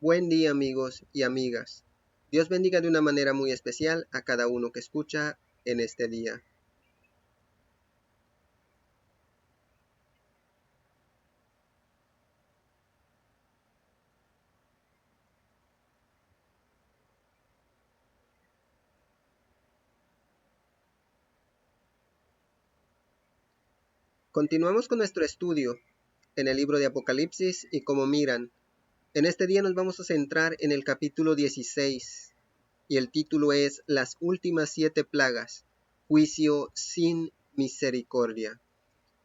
Buen día amigos y amigas. Dios bendiga de una manera muy especial a cada uno que escucha en este día. Continuamos con nuestro estudio en el libro de Apocalipsis y como miran, en este día nos vamos a centrar en el capítulo 16 y el título es Las últimas 7 plagas, juicio sin misericordia.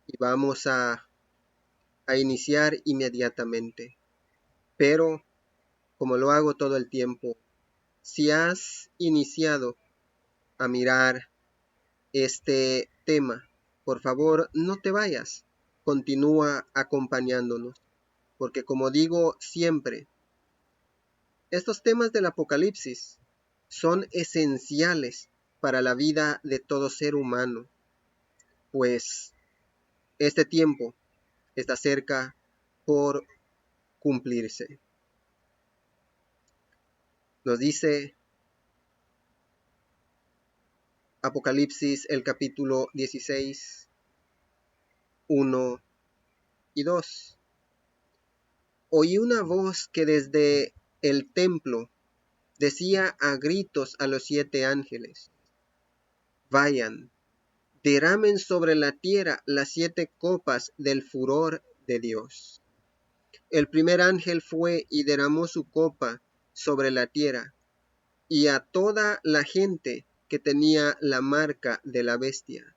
Y vamos a iniciar inmediatamente. Pero, como lo hago todo el tiempo, si has iniciado a mirar este tema, por favor no te vayas, continúa acompañándonos, porque como digo siempre, estos temas del Apocalipsis son esenciales para la vida de todo ser humano, pues este tiempo está cerca por cumplirse. Nos dice Apocalipsis el capítulo 16, 1 y 2. Oí una voz que desde el templo decía a gritos a los 7 ángeles: vayan, derramen sobre la tierra las 7 copas del furor de Dios. El primer ángel fue y derramó su copa sobre la tierra, y a toda la gente que tenía la marca de la bestia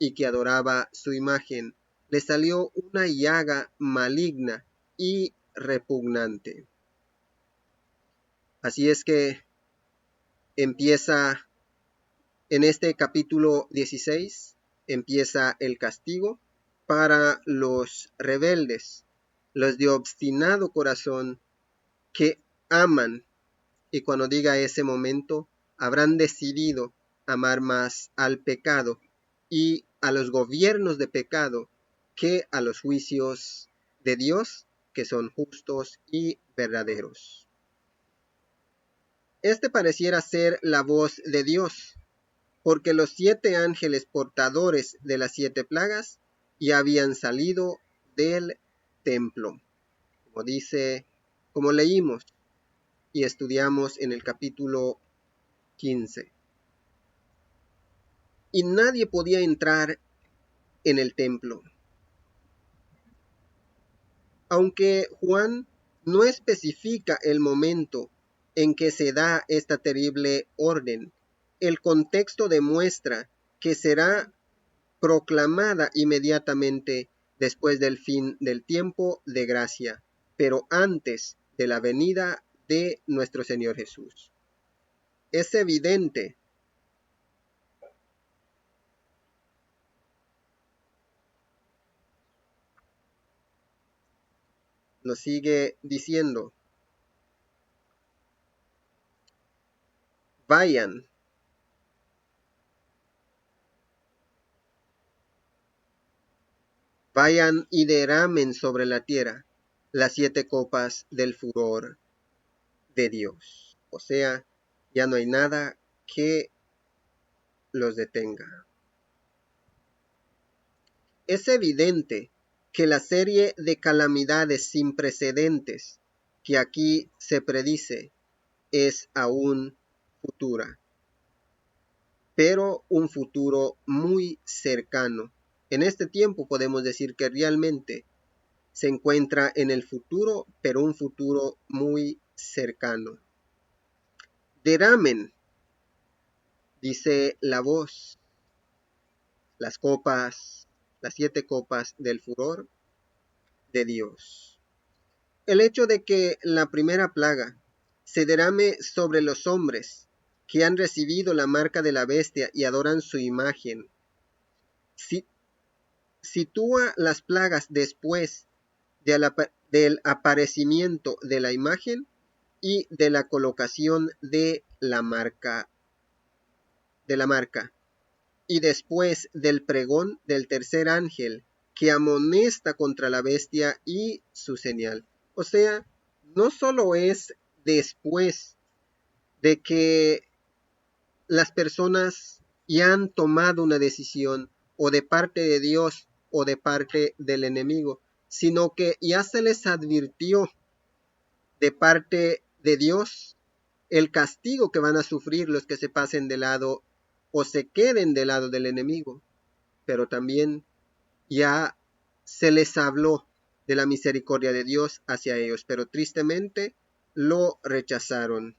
y que adoraba su imagen, le salió una llaga maligna y repugnante. Así es que empieza en este capítulo 16, empieza el castigo para los rebeldes, los de obstinado corazón que aman, y cuando diga ese momento, habrán decidido amar más al pecado y a los gobiernos de pecado que a los juicios de Dios, que son justos y verdaderos. Este pareciera ser la voz de Dios, porque los 7 ángeles portadores de las 7 plagas ya habían salido del templo, como leímos y estudiamos en el capítulo 15. Y nadie podía entrar en el templo. Aunque Juan no especifica el momento en que se da esta terrible orden, el contexto demuestra que será proclamada inmediatamente después del fin del tiempo de gracia, pero antes de la venida de nuestro Señor Jesús. Es evidente nos sigue diciendo: vayan, vayan y derramen sobre la tierra las 7 copas del furor de Dios. O sea, ya no hay nada que los detenga. Es evidente que la serie de calamidades sin precedentes que aquí se predice es aún futura, pero un futuro muy cercano. En este tiempo podemos decir que realmente se encuentra en el futuro, pero un futuro muy cercano. Derramen, dice la voz, las copas, las 7 copas del furor de Dios. El hecho de que la primera plaga se derrame sobre los hombres que han recibido la marca de la bestia y adoran su imagen, sitúa las plagas después del aparecimiento de la imagen y de la colocación de la marca, y después del pregón del tercer ángel que amonesta contra la bestia y su señal. O sea, no solo es después de que las personas ya han tomado una decisión o de parte de Dios o de parte del enemigo, sino que ya se les advirtió de parte de Dios el castigo que van a sufrir los que se pasen de lado o se queden del lado del enemigo, pero también ya se les habló de la misericordia de Dios hacia ellos, pero tristemente lo rechazaron.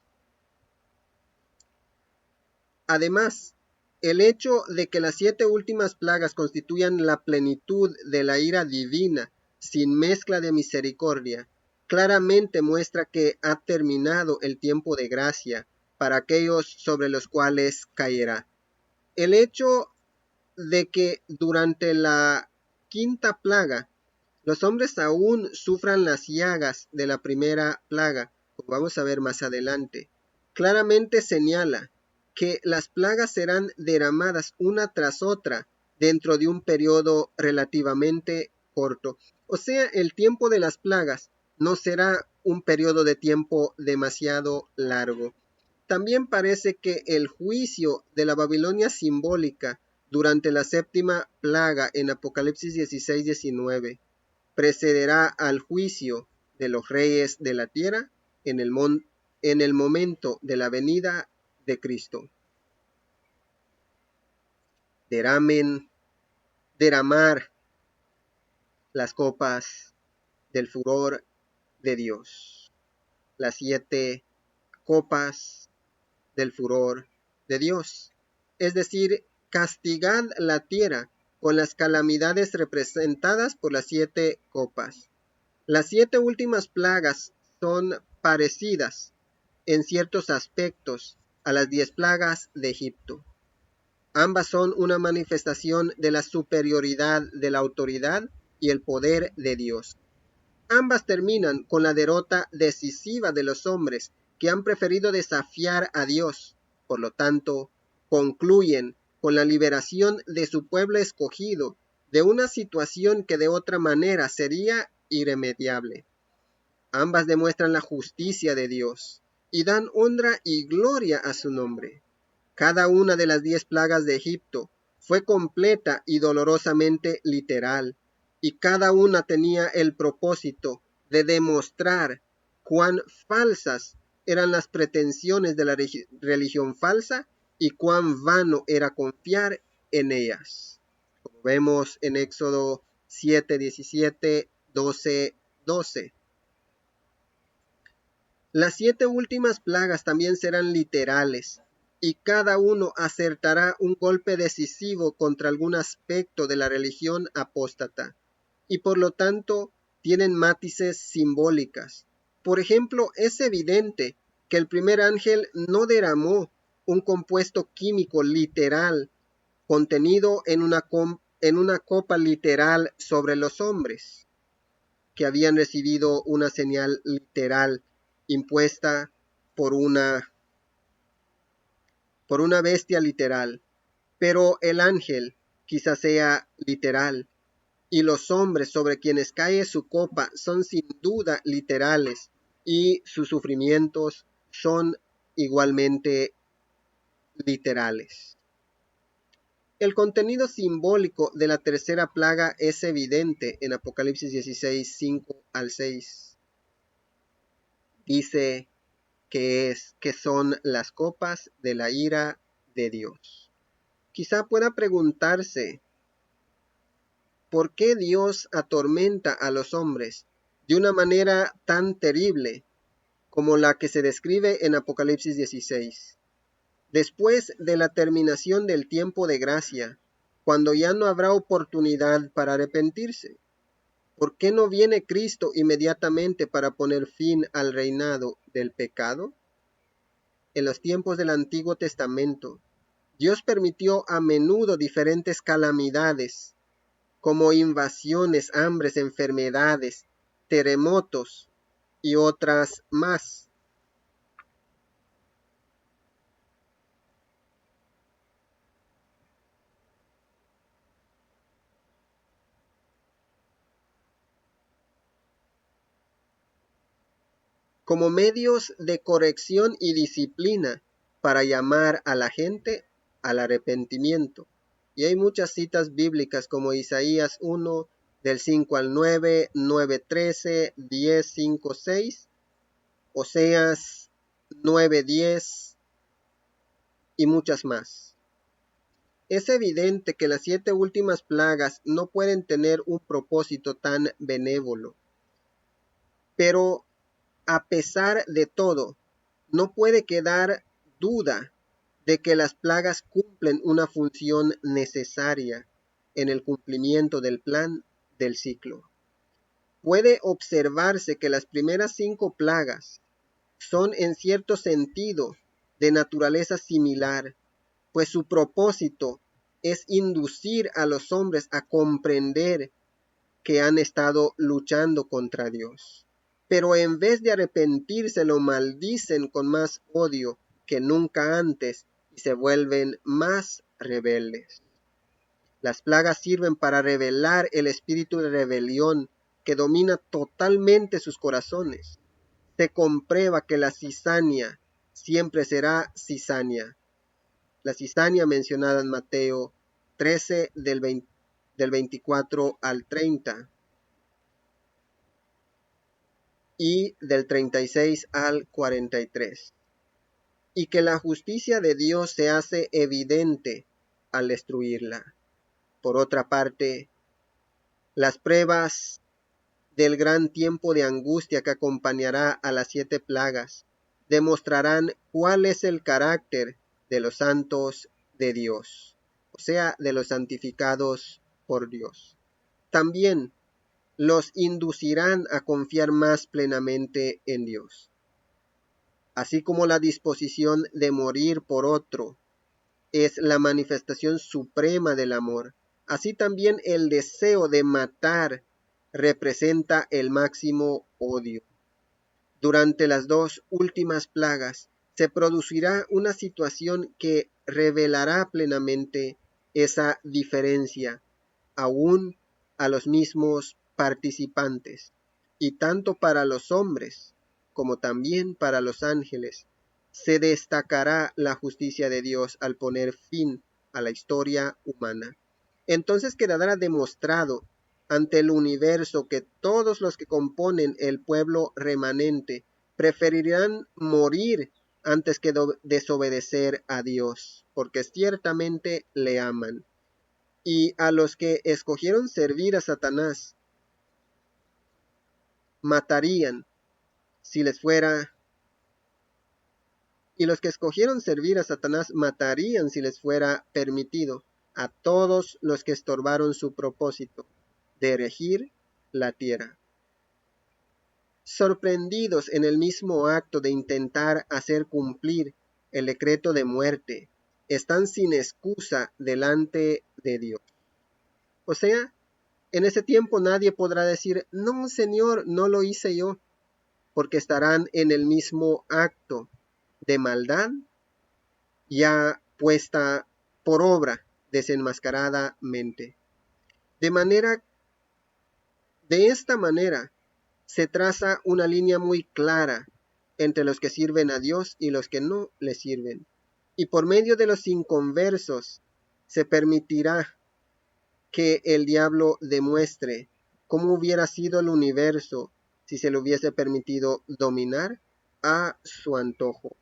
Además, el hecho de que las 7 últimas plagas constituyan la plenitud de la ira divina sin mezcla de misericordia, claramente muestra que ha terminado el tiempo de gracia para aquellos sobre los cuales caerá. El hecho de que durante la quinta plaga los hombres aún sufran las llagas de la primera plaga, como vamos a ver más adelante, claramente señala que las plagas serán derramadas una tras otra dentro de un periodo relativamente corto. O sea, el tiempo de las plagas no será un periodo de tiempo demasiado largo. También parece que el juicio de la Babilonia simbólica durante la séptima plaga en Apocalipsis 16-19 precederá al juicio de los reyes de la tierra en el momento de la venida de Cristo. Derramar las copas del furor de Dios. Las 7 copas del furor de Dios. Es decir, castigad la tierra con las calamidades representadas por las 7 copas. Las 7 últimas plagas son parecidas en ciertos aspectos a las 10 plagas de Egipto. Ambas son una manifestación de la superioridad de la autoridad y el poder de Dios. Ambas terminan con la derrota decisiva de los hombres que han preferido desafiar a Dios. Por lo tanto, concluyen con la liberación de su pueblo escogido de una situación que de otra manera sería irremediable. Ambas demuestran la justicia de Dios y dan honra y gloria a su nombre. Cada una de las 10 plagas de Egipto fue completa y dolorosamente literal, y cada una tenía el propósito de demostrar cuán falsas eran las pretensiones de la religión falsa y cuán vano era confiar en ellas. Como vemos en Éxodo 7:17, 12:12. Las 7 últimas plagas también serán literales, y cada uno acertará un golpe decisivo contra algún aspecto de la religión apóstata, y por lo tanto tienen matices simbólicas. Por ejemplo, es evidente que el primer ángel no derramó un compuesto químico literal contenido en una copa literal sobre los hombres, que habían recibido una señal literal impuesta por una bestia literal, pero el ángel quizás sea literal, y los hombres sobre quienes cae su copa son sin duda literales, y sus sufrimientos son igualmente literales. El contenido simbólico de la tercera plaga es evidente en Apocalipsis 16, 5 al 6. Dice que son las copas de la ira de Dios. Quizá pueda preguntarse, ¿por qué Dios atormenta a los hombres de una manera tan terrible como la que se describe en Apocalipsis 16? Después de la terminación del tiempo de gracia, cuando ya no habrá oportunidad para arrepentirse, ¿por qué no viene Cristo inmediatamente para poner fin al reinado del pecado? En los tiempos del Antiguo Testamento, Dios permitió a menudo diferentes calamidades, como invasiones, hambres, enfermedades, terremotos y otras más. como medios de corrección y disciplina para llamar a la gente al arrepentimiento. Y hay muchas citas bíblicas como Isaías 1, del 5 al 9, 9:13, 10, 5, 6, Oseas 9, 10 y muchas más. Es evidente que las 7 últimas plagas no pueden tener un propósito tan benévolo, pero a pesar de todo, no puede quedar duda de que las plagas cumplen una función necesaria en el cumplimiento del plan del ciclo. Puede observarse que las primeras 5 plagas son en cierto sentido de naturaleza similar, pues su propósito es inducir a los hombres a comprender que han estado luchando contra Dios. Pero en vez de arrepentirse, lo maldicen con más odio que nunca antes y se vuelven más rebeldes. Las plagas sirven para revelar el espíritu de rebelión que domina totalmente sus corazones. Se comprueba que la cizaña siempre será cizaña. La cizaña mencionada en Mateo 13 del 24 al 30 y del 36 al 43. Y que la justicia de Dios se hace evidente al destruirla. Por otra parte, las pruebas del gran tiempo de angustia que acompañará a las 7 plagas demostrarán cuál es el carácter de los santos de Dios, o sea, de los santificados por Dios. También los inducirán a confiar más plenamente en Dios. Así como la disposición de morir por otro es la manifestación suprema del amor, así también el deseo de matar representa el máximo odio. Durante las 2 últimas plagas se producirá una situación que revelará plenamente esa diferencia, aún a los mismos participantes, y tanto para los hombres como también para los ángeles se destacará la justicia de Dios al poner fin a la historia humana. Entonces quedará demostrado ante el universo que todos los que componen el pueblo remanente preferirán morir antes que desobedecer a Dios, porque ciertamente le aman. Y a los que escogieron servir a Satanás, matarían si les fuera y los que escogieron servir a Satanás matarían si les fuera permitido a todos los que estorbaron su propósito de regir la tierra. Sorprendidos en el mismo acto de intentar hacer cumplir el decreto de muerte, están sin excusa delante de Dios. O sea, en ese tiempo nadie podrá decir, no, Señor, no lo hice yo, porque estarán en el mismo acto de maldad ya puesta por obra desenmascaradamente. De esta manera se traza una línea muy clara entre los que sirven a Dios y los que no le sirven. Y por medio de los inconversos se permitirá que el diablo demuestre cómo hubiera sido el universo si se le hubiese permitido dominar a su antojo.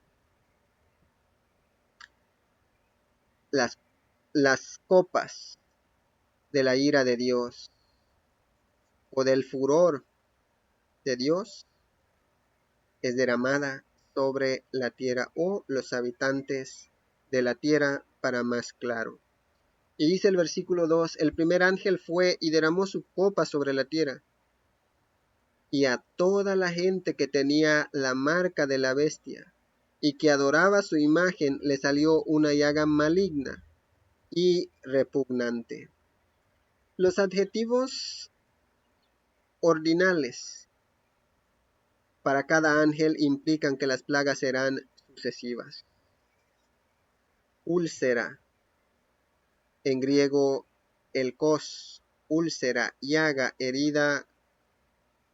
Las copas de la ira de Dios o del furor de Dios es derramada sobre la tierra o los habitantes de la tierra para más claro. Y dice el versículo 2, el primer ángel fue y derramó su copa sobre la tierra, y a toda la gente que tenía la marca de la bestia y que adoraba su imagen le salió una llaga maligna y repugnante. Los adjetivos ordinales para cada ángel implican que las plagas serán sucesivas. Úlcera, en griego elkos, úlcera, llaga, herida,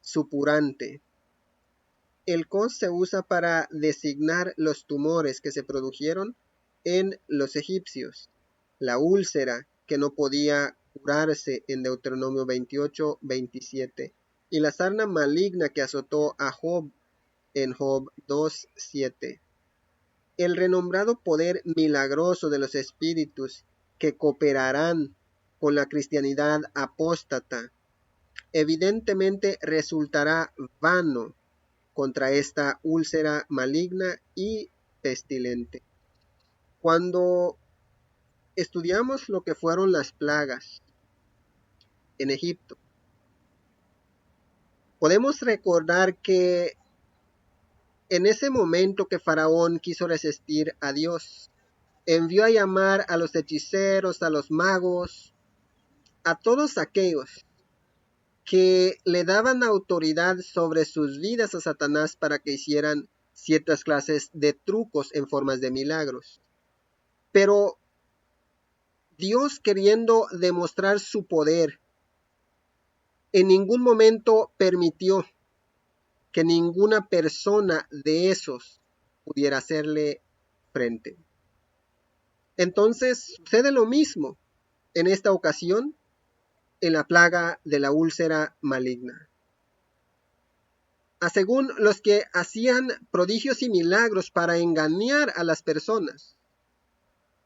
supurante. El cos se usa para designar los tumores que se produjeron en los egipcios, la úlcera que no podía curarse en Deuteronomio 28:27 y la sarna maligna que azotó a Job en Job 2:7. El renombrado poder milagroso de los espíritus que cooperarán con la cristianidad apóstata evidentemente resultará vano contra esta úlcera maligna y pestilente. Cuando estudiamos lo que fueron las plagas en Egipto, podemos recordar que en ese momento que Faraón quiso resistir a Dios, envió a llamar a los hechiceros, a los magos, a todos aquellos que le daban autoridad sobre sus vidas a Satanás para que hicieran ciertas clases de trucos en formas de milagros. Pero Dios, queriendo demostrar su poder, en ningún momento permitió que ninguna persona de esos pudiera hacerle frente. Entonces sucede lo mismo en esta ocasión en la plaga de la úlcera maligna. Según los que hacían prodigios y milagros para engañar a las personas,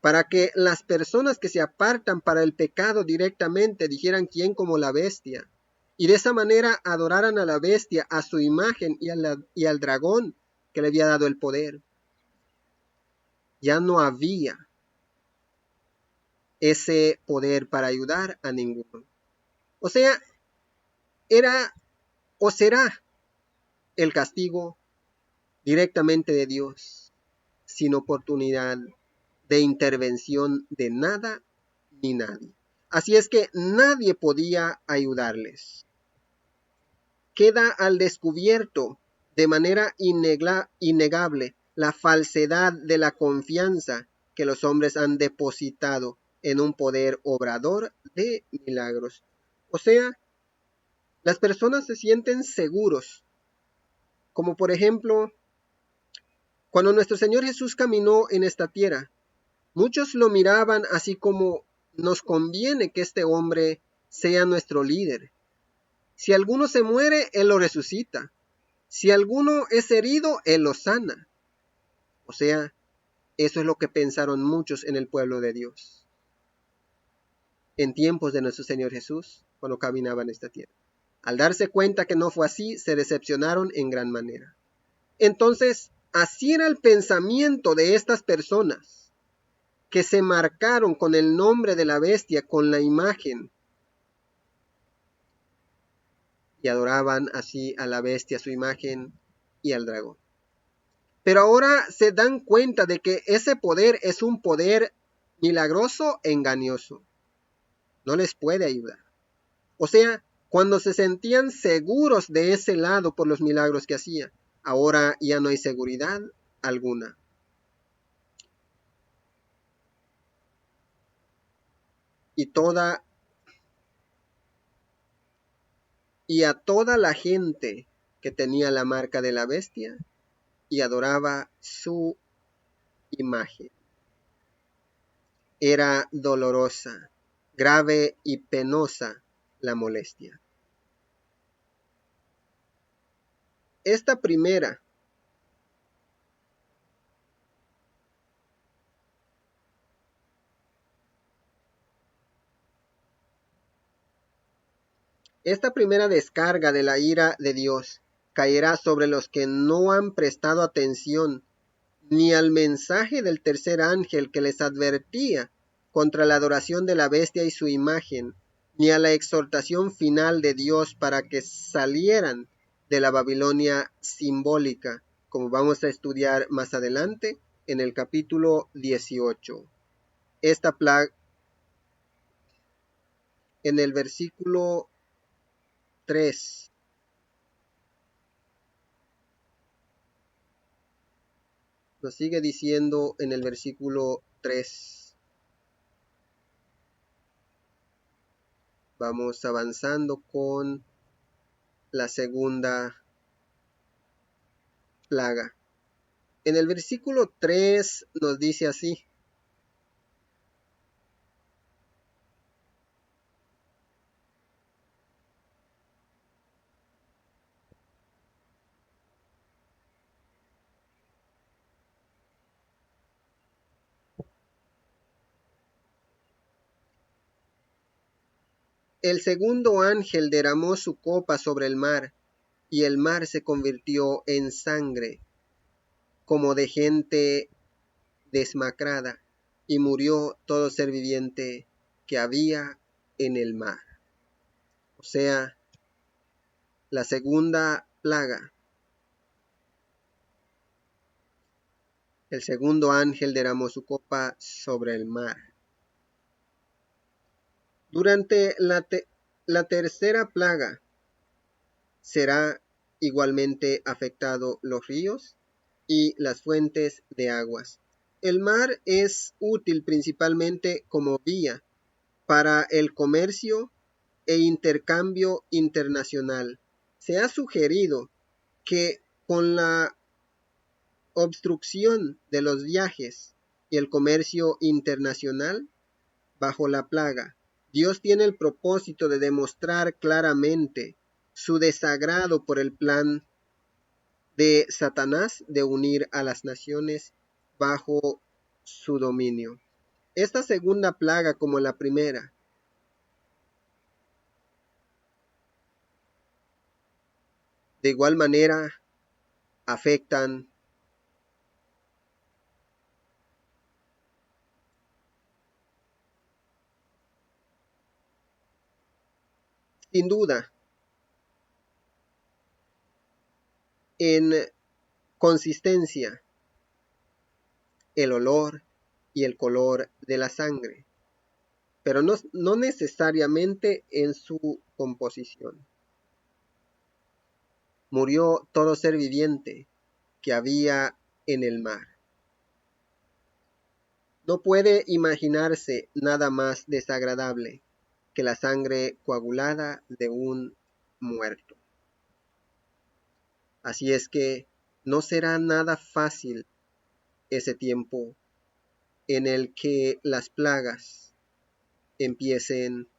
para que las personas que se apartan para el pecado directamente dijeran quién como la bestia, y de esa manera adoraran a la bestia, a su imagen y al dragón que le había dado el poder. Ya no había ese poder para ayudar a ninguno. O sea, era o será el castigo directamente de Dios, sin oportunidad de intervención de nada ni nadie. Así es que nadie podía ayudarles. Queda al descubierto de manera innegable la falsedad de la confianza que los hombres han depositado en un poder obrador de milagros. O sea, las personas se sienten seguros, como por ejemplo, cuando nuestro Señor Jesús caminó en esta tierra, muchos lo miraban así como nos conviene que este hombre sea nuestro líder. Si alguno se muere, Él lo resucita. Si alguno es herido, Él lo sana. O sea, eso es lo que pensaron muchos en el pueblo de Dios, en tiempos de nuestro Señor Jesús, cuando caminaba en esta tierra. Al darse cuenta que no fue así, se decepcionaron en gran manera. Entonces, así era el pensamiento de estas personas, que se marcaron con el nombre de la bestia, con la imagen, y adoraban así a la bestia, su imagen y al dragón. Pero ahora se dan cuenta de que ese poder es un poder milagroso e engañoso. No les puede ayudar. O sea, cuando se sentían seguros de ese lado por los milagros que hacía, ahora ya no hay seguridad alguna. Y a toda la gente que tenía la marca de la bestia y adoraba su imagen. Era dolorosa, grave y penosa la molestia. Esta primera descarga de la ira de Dios caerá sobre los que no han prestado atención ni al mensaje del tercer ángel que les advertía contra la adoración de la bestia y su imagen, ni a la exhortación final de Dios para que salieran de la Babilonia simbólica, como vamos a estudiar más adelante en el capítulo 18. Esta plaga, en el versículo 3, nos sigue diciendo en el versículo 3. Vamos avanzando con la segunda plaga. En el versículo 3 nos dice así: el segundo ángel derramó su copa sobre el mar, y el mar se convirtió en sangre, como de gente desmacrada, y murió todo ser viviente que había en el mar. O sea, la segunda plaga. El segundo ángel derramó su copa sobre el mar. Durante la tercera plaga será igualmente afectado los ríos y las fuentes de aguas. El mar es útil principalmente como vía para el comercio e intercambio internacional. Se ha sugerido que con la obstrucción de los viajes y el comercio internacional bajo la plaga, Dios tiene el propósito de demostrar claramente su desagrado por el plan de Satanás de unir a las naciones bajo su dominio. Esta segunda plaga, como la primera, de igual manera afectan sin duda en consistencia, el olor y el color de la sangre, pero no necesariamente en su composición. Murió todo ser viviente que había en el mar. No puede imaginarse nada más desagradable que la sangre coagulada de un muerto. Así es que no será nada fácil ese tiempo en el que las plagas empiecen,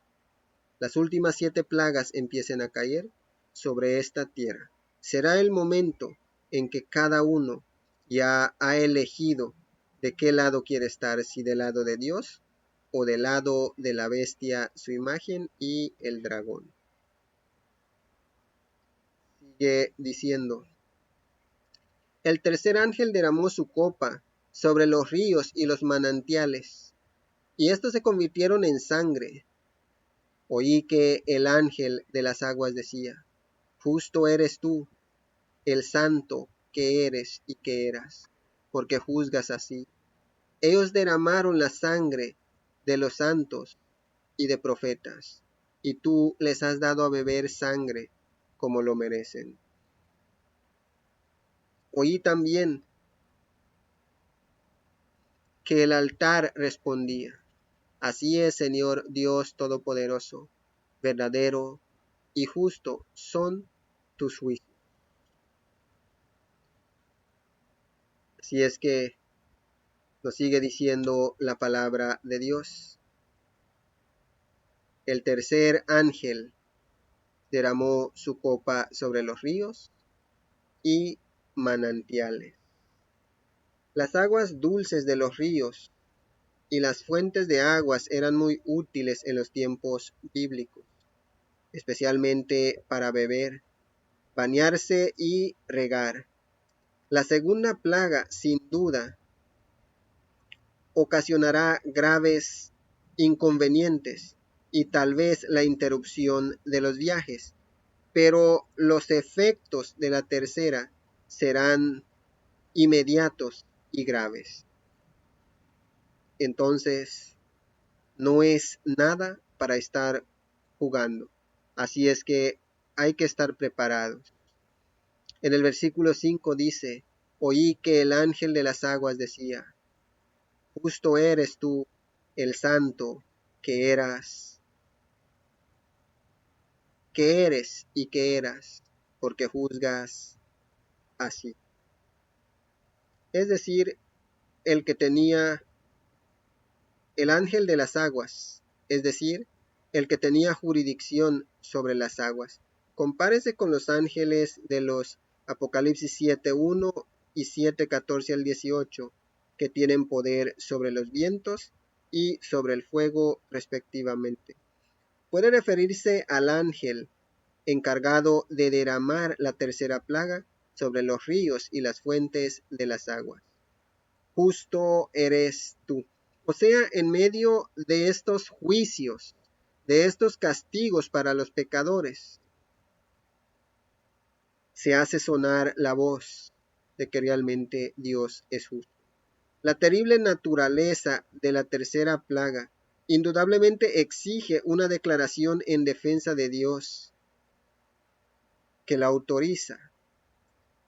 las últimas 7 plagas empiecen a caer sobre esta tierra. Será el momento en que cada uno ya ha elegido de qué lado quiere estar, si del lado de Dios o del lado de la bestia, su imagen y el dragón. Sigue diciendo: el tercer ángel derramó su copa sobre los ríos y los manantiales, y estos se convirtieron en sangre. Oí que el ángel de las aguas decía: justo eres tú, el santo que eres y que eras, porque juzgas así. Ellos derramaron la sangre de los santos y de profetas, y tú les has dado a beber sangre como lo merecen. Oí también que el altar respondía: así es, Señor Dios Todopoderoso, verdadero y justo son tus juicios. Así es que nos sigue diciendo la palabra de Dios. El tercer ángel derramó su copa sobre los ríos y manantiales. Las aguas dulces de los ríos y las fuentes de aguas eran muy útiles en los tiempos bíblicos, especialmente para beber, bañarse y regar. La segunda plaga, sin duda, ocasionará graves inconvenientes y tal vez la interrupción de los viajes, pero los efectos de la tercera serán inmediatos y graves. Entonces, no es nada para estar jugando. Así es que hay que estar preparados. En el versículo 5 dice: oí que el ángel de las aguas decía: justo eres tú, el santo que eras, que eres y que eras, porque juzgas así. es decir, el que tenía el ángel de las aguas, es decir, el que tenía jurisdicción sobre las aguas. Compárese con los ángeles de los Apocalipsis 7:1 y 7:14 al 18, que tienen poder sobre los vientos y sobre el fuego respectivamente. Puede referirse al ángel encargado de derramar la tercera plaga sobre los ríos y las fuentes de las aguas. Justo eres tú. O sea, en medio de estos juicios, de estos castigos para los pecadores, se hace sonar la voz de que realmente Dios es justo. La terrible naturaleza de la tercera plaga indudablemente exige una declaración en defensa de Dios que la autoriza.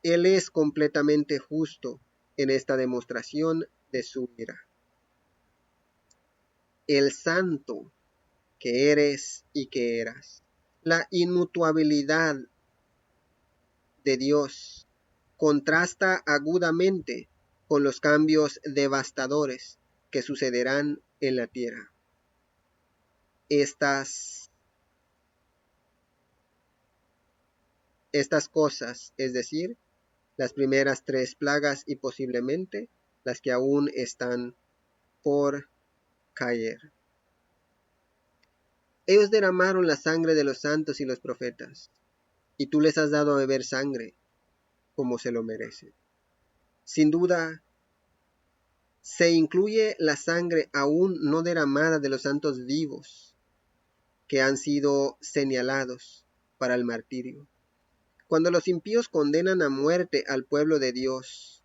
Él es completamente justo en esta demostración de su ira. El santo que eres y que eras. La inmutabilidad de Dios contrasta agudamente con los cambios devastadores que sucederán en la tierra. Estas cosas, es decir, las primeras 3 plagas y posiblemente las que aún están por caer. Ellos derramaron la sangre de los santos y los profetas, y tú les has dado a beber sangre como se lo merecen. Sin duda, se incluye la sangre aún no derramada de los santos vivos que han sido señalados para el martirio. Cuando los impíos condenan a muerte al pueblo de Dios,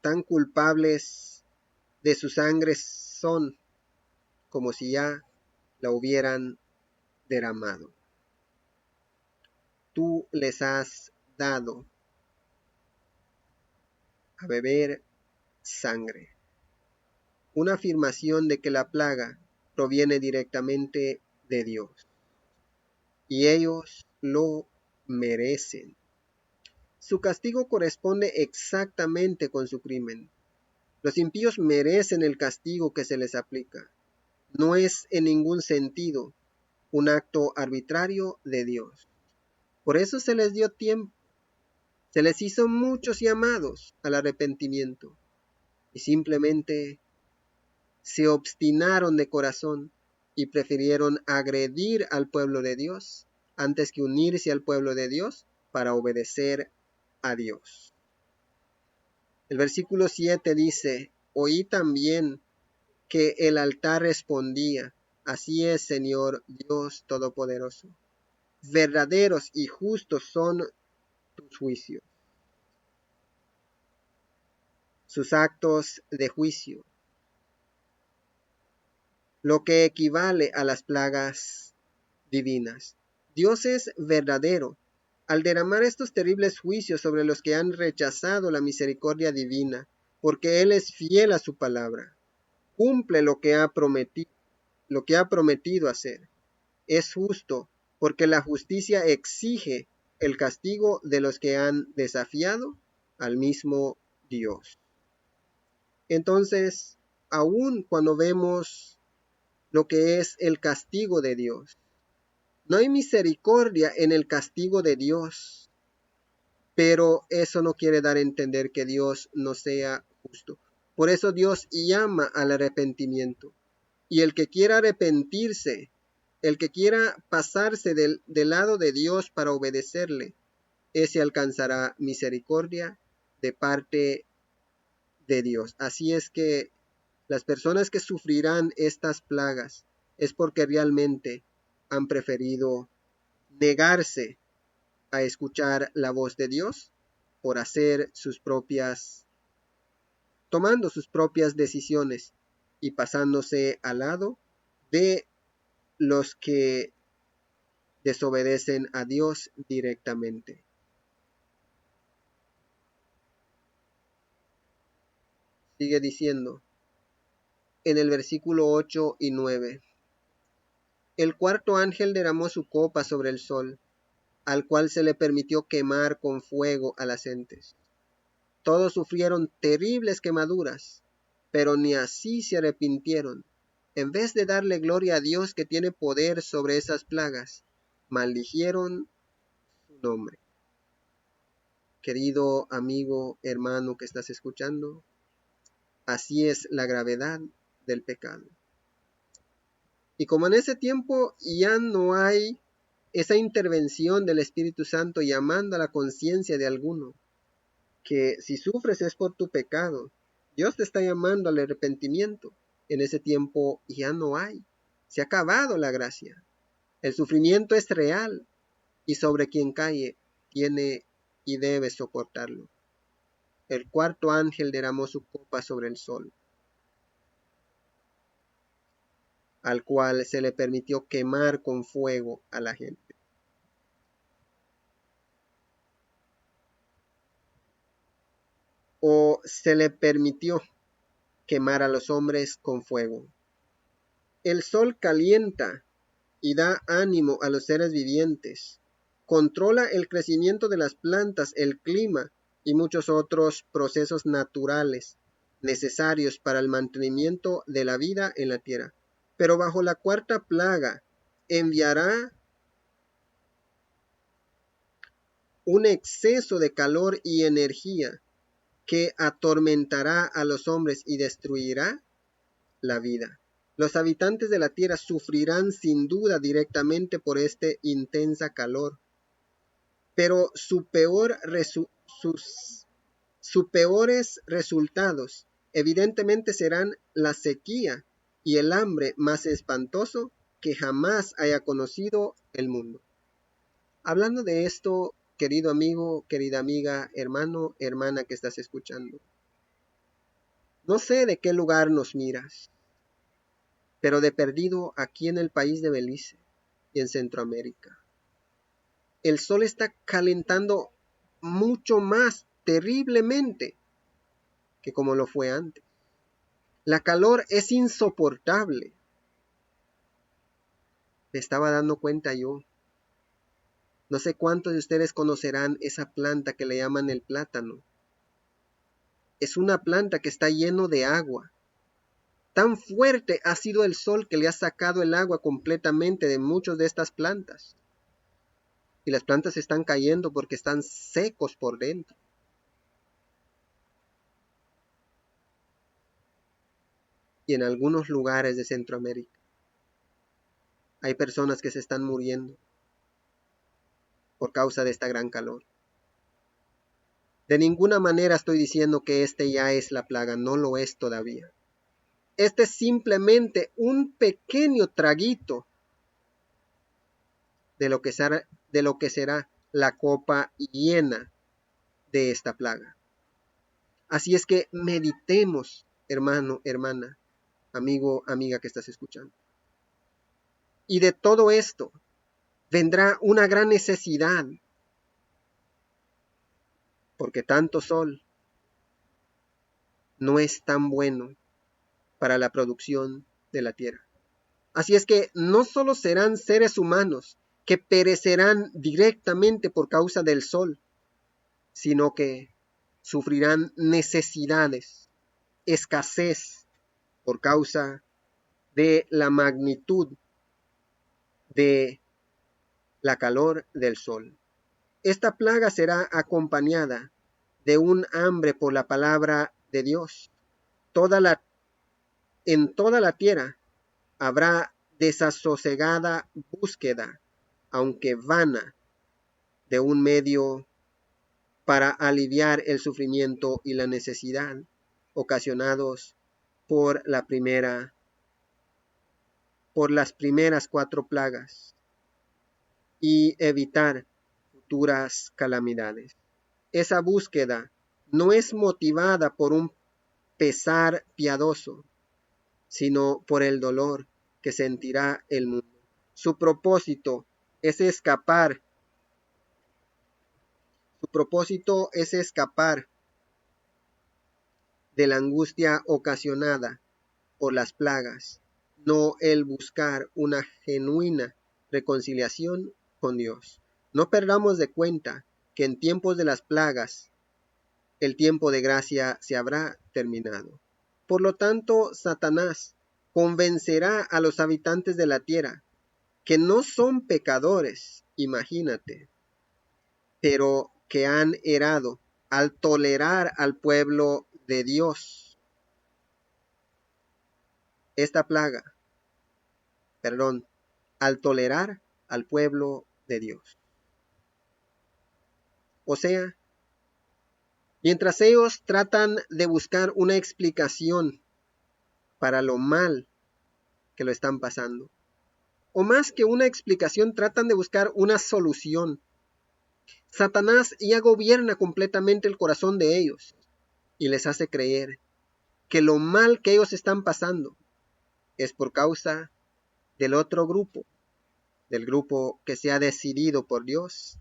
tan culpables de su sangre son como si ya la hubieran derramado. Tú les has dado a beber sangre. Una afirmación de que la plaga proviene directamente de Dios. Y ellos lo merecen. Su castigo corresponde exactamente con su crimen. Los impíos merecen el castigo que se les aplica. No es en ningún sentido un acto arbitrario de Dios. Por eso se les dio tiempo. Se les hizo muchos llamados al arrepentimiento. Y simplemente se obstinaron de corazón y prefirieron agredir al pueblo de Dios antes que unirse al pueblo de Dios para obedecer a Dios. El versículo 7 dice, oí también que el altar respondía, así es, Señor Dios Todopoderoso. Verdaderos y justos son tus juicios, sus actos de juicio, lo que equivale a las plagas divinas. Dios es verdadero al derramar estos terribles juicios sobre los que han rechazado la misericordia divina, porque Él es fiel a su palabra, cumple lo que ha prometido hacer. Es justo, porque la justicia exige el castigo de los que han desafiado al mismo Dios. Entonces, aun cuando vemos lo que es el castigo de Dios, no hay misericordia en el castigo de Dios, pero eso no quiere dar a entender que Dios no sea justo. Por eso Dios llama al arrepentimiento. Y el que quiera arrepentirse, el que quiera pasarse del lado de Dios para obedecerle, ese alcanzará misericordia de parte de Dios. Así es que las personas que sufrirán estas plagas es porque realmente han preferido negarse a escuchar la voz de Dios por tomando sus propias decisiones y pasándose al lado de los que desobedecen a Dios directamente. Sigue diciendo en el versículo 8 y 9. El cuarto ángel derramó su copa sobre el sol, al cual se le permitió quemar con fuego a las gentes. Todos sufrieron terribles quemaduras, pero ni así se arrepintieron. En vez de darle gloria a Dios que tiene poder sobre esas plagas, maldijeron su nombre. Querido amigo, hermano que estás escuchando, así es la gravedad del pecado. Y como en ese tiempo ya no hay esa intervención del Espíritu Santo llamando a la conciencia de alguno, que si sufres es por tu pecado, Dios te está llamando al arrepentimiento. En ese tiempo ya no hay. Se ha acabado la gracia. El sufrimiento es real y sobre quien cae tiene y debe soportarlo. El cuarto ángel derramó su copa sobre el sol, al cual se le permitió quemar con fuego a la gente. O se le permitió quemar a los hombres con fuego. El sol calienta y da ánimo a los seres vivientes. Controla el crecimiento de las plantas, el clima y muchos otros procesos naturales necesarios para el mantenimiento de la vida en la tierra. Pero bajo la cuarta plaga enviará un exceso de calor y energía que atormentará a los hombres y destruirá la vida. Los habitantes de la tierra sufrirán sin duda directamente por este intensa calor, pero sus peores resultados evidentemente serán la sequía y el hambre más espantoso que jamás haya conocido el mundo. Hablando de esto, querido amigo, querida amiga, hermano, hermana que estás escuchando, no sé de qué lugar nos miras, pero de perdido aquí en el país de Belice y en Centroamérica, el sol está calentando mucho más terriblemente que como lo fue antes. La calor es insoportable. Me estaba dando cuenta yo. No sé cuántos de ustedes conocerán esa planta que le llaman el plátano. Es una planta que está lleno de agua. Tan fuerte ha sido el sol que le ha sacado el agua completamente de muchas de estas plantas. Y las plantas están cayendo porque están secos por dentro. Y en algunos lugares de Centroamérica hay personas que se están muriendo por causa de esta gran calor. De ninguna manera estoy diciendo que este ya es la plaga, no lo es todavía. Este es simplemente un pequeño traguito de lo que será la copa llena de esta plaga. Así es que meditemos, hermano, hermana, amigo, amiga que estás escuchando. Y de todo esto vendrá una gran necesidad, porque tanto sol no es tan bueno para la producción de la tierra. Así es que no solo serán seres humanos que perecerán directamente por causa del sol, sino que sufrirán necesidades, escasez por causa de la magnitud de la calor del sol. Esta plaga será acompañada de un hambre por la palabra de Dios. En toda la tierra habrá desasosegada búsqueda, aunque vana, de un medio para aliviar el sufrimiento y la necesidad ocasionados por las primeras 4 plagas y evitar futuras calamidades. Esa búsqueda no es motivada por un pesar piadoso, sino por el dolor que sentirá el mundo. Su propósito es escapar de la angustia ocasionada por las plagas, no el buscar una genuina reconciliación con Dios. No perdamos de cuenta que en tiempos de las plagas, el tiempo de gracia se habrá terminado. Por lo tanto, Satanás convencerá a los habitantes de la tierra que no son pecadores, imagínate, pero que han errado al tolerar al pueblo de Dios. Esta plaga, al tolerar al pueblo de Dios. O sea, mientras ellos tratan de buscar una explicación para lo mal que lo están pasando, o más que una explicación, tratan de buscar una solución. Satanás ya gobierna completamente el corazón de ellos y les hace creer que lo mal que ellos están pasando es por causa del otro grupo, del grupo que se ha decidido por Dios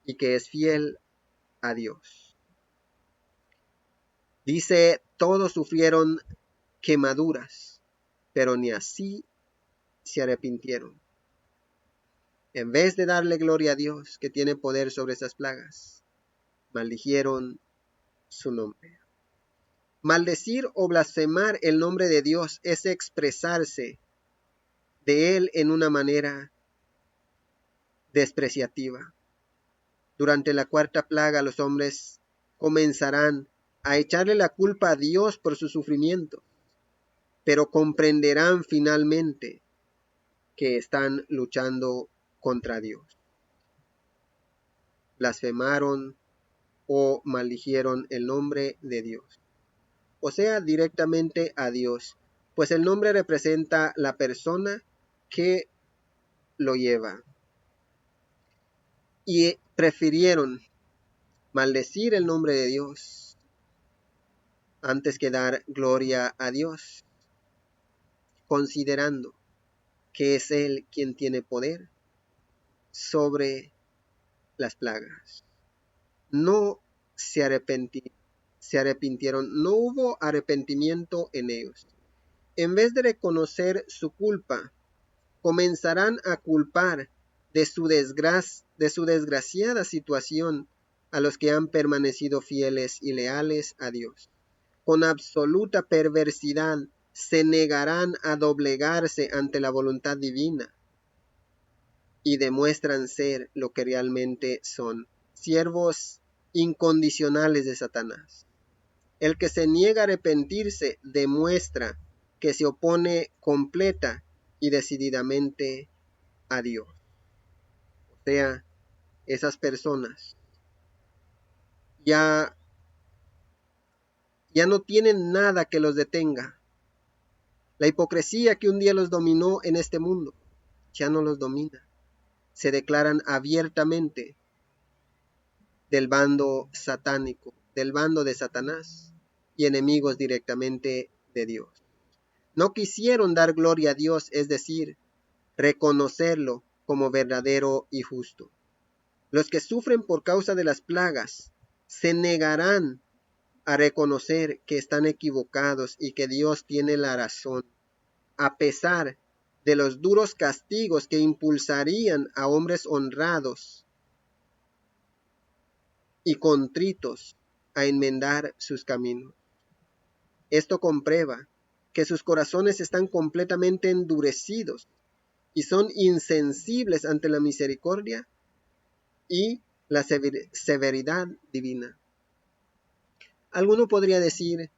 y que es fiel a Dios. Dice, todos sufrieron quemaduras, pero ni así se arrepintieron. En vez de darle gloria a Dios, que tiene poder sobre esas plagas, maldijeron su nombre. Maldecir o blasfemar el nombre de Dios es expresarse de Él en una manera despreciativa. Durante la cuarta plaga, los hombres comenzarán a echarle la culpa a Dios por su sufrimiento, pero comprenderán finalmente que están luchando contra Dios. Blasfemaron o maldijeron el nombre de Dios, o sea, directamente a Dios, pues el nombre representa la persona que lo lleva. Y prefirieron maldecir el nombre de Dios antes que dar gloria a Dios, considerando que es Él quien tiene poder sobre las plagas. No se arrepintieron, no hubo arrepentimiento en ellos. En vez de reconocer su culpa, comenzarán a culpar de su desgraciada situación a los que han permanecido fieles y leales a Dios. Con absoluta perversidad se negarán a doblegarse ante la voluntad divina y demuestran ser lo que realmente son, siervos incondicionales de Satanás. El que se niega a arrepentirse demuestra que se opone completa y decididamente a Dios. O sea, esas personas ya no tienen nada que los detenga. La hipocresía que un día los dominó en este mundo ya no los domina. Se declaran abiertamente del bando satánico, del bando de Satanás y enemigos directamente de Dios. No quisieron dar gloria a Dios, es decir, reconocerlo como verdadero y justo. Los que sufren por causa de las plagas se negarán a reconocer que están equivocados y que Dios tiene la razón, a pesar de los duros castigos que impulsarían a hombres honrados y contritos a enmendar sus caminos. Esto comprueba que sus corazones están completamente endurecidos y son insensibles ante la misericordia y la severidad divina. Alguno podría decir,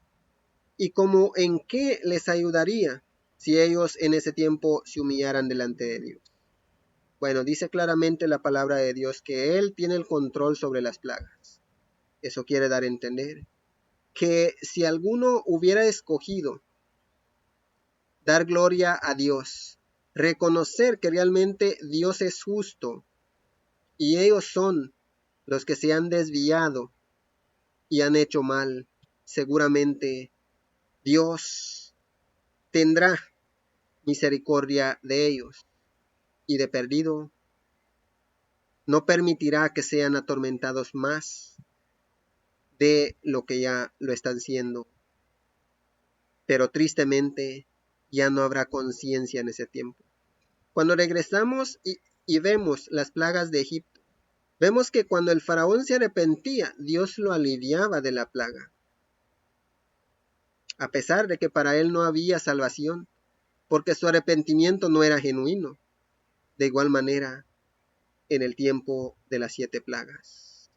¿y cómo en qué les ayudaría si ellos en ese tiempo se humillaran delante de Dios? Bueno, dice claramente la palabra de Dios que Él tiene el control sobre las plagas. Eso quiere dar a entender que si alguno hubiera escogido dar gloria a Dios, reconocer que realmente Dios es justo y ellos son los que se han desviado y han hecho mal, seguramente Dios tendrá misericordia de ellos y de perdido no permitirá que sean atormentados más de lo que ya lo están siendo. Pero tristemente ya no habrá conciencia en ese tiempo. Cuando regresamos y vemos las plagas de Egipto, Vemos que cuando el faraón se arrepentía, Dios lo aliviaba de la plaga, a pesar de que para él no había salvación, porque su arrepentimiento no era genuino. De igual manera, en el tiempo de las 7 plagas,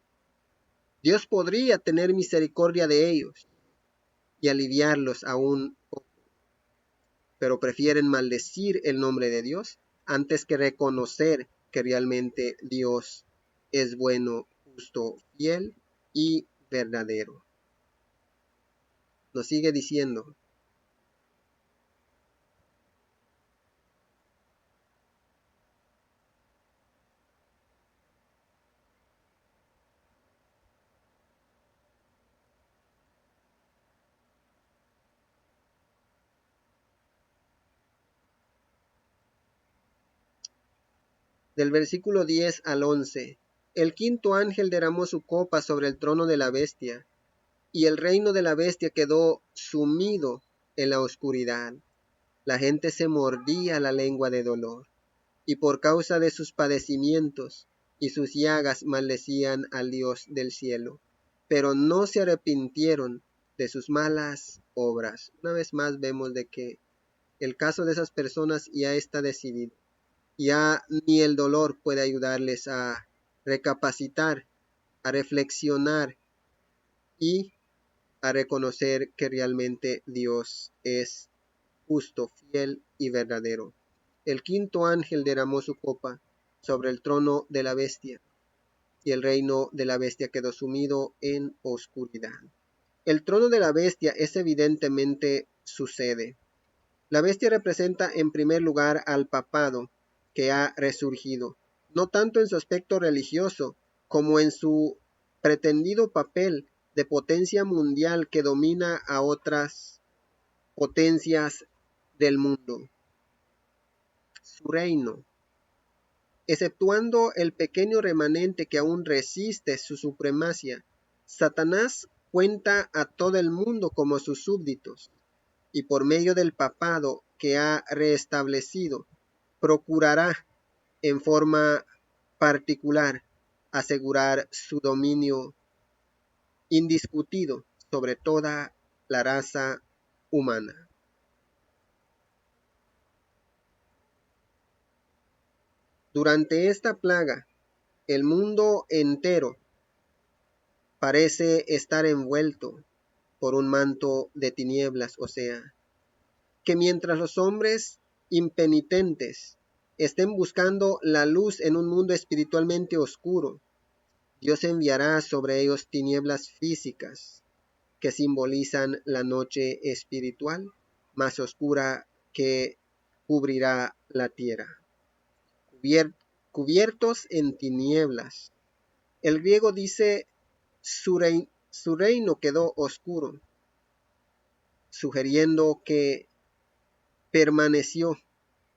Dios podría tener misericordia de ellos y aliviarlos aún, pero prefieren maldecir el nombre de Dios antes que reconocer que realmente Dios es bueno, justo, fiel y verdadero. Nos sigue diciendo: del versículo 10 al 11, el quinto ángel derramó su copa sobre el trono de la bestia, y el reino de la bestia quedó sumido en la oscuridad. La gente se mordía la lengua de dolor, y por causa de sus padecimientos y sus llagas maldecían al Dios del cielo, pero no se arrepintieron de sus malas obras. Una vez más vemos de que el caso de esas personas ya está decidido. Ya ni el dolor puede ayudarles a recapacitar, a reflexionar y a reconocer que realmente Dios es justo, fiel y verdadero. El quinto ángel derramó su copa sobre el trono de la bestia, y el reino de la bestia quedó sumido en oscuridad. El trono de la bestia es evidentemente su sede. La bestia representa en primer lugar al papado que ha resurgido, no tanto en su aspecto religioso como en su pretendido papel de potencia mundial que domina a otras potencias del mundo. Su reino, exceptuando el pequeño remanente que aún resiste su supremacia, Satanás cuenta a todo el mundo como sus súbditos, y por medio del papado que ha restablecido, procurará en forma particular asegurar su dominio indiscutido sobre toda la raza humana. Durante esta plaga, el mundo entero parece estar envuelto por un manto de tinieblas, o sea, que mientras los hombres impenitentes estén buscando la luz en un mundo espiritualmente oscuro, Dios enviará sobre ellos tinieblas físicas que simbolizan la noche espiritual más oscura que cubrirá la tierra. Cubiertos en tinieblas. El griego dice su reino quedó oscuro, sugiriendo que permaneció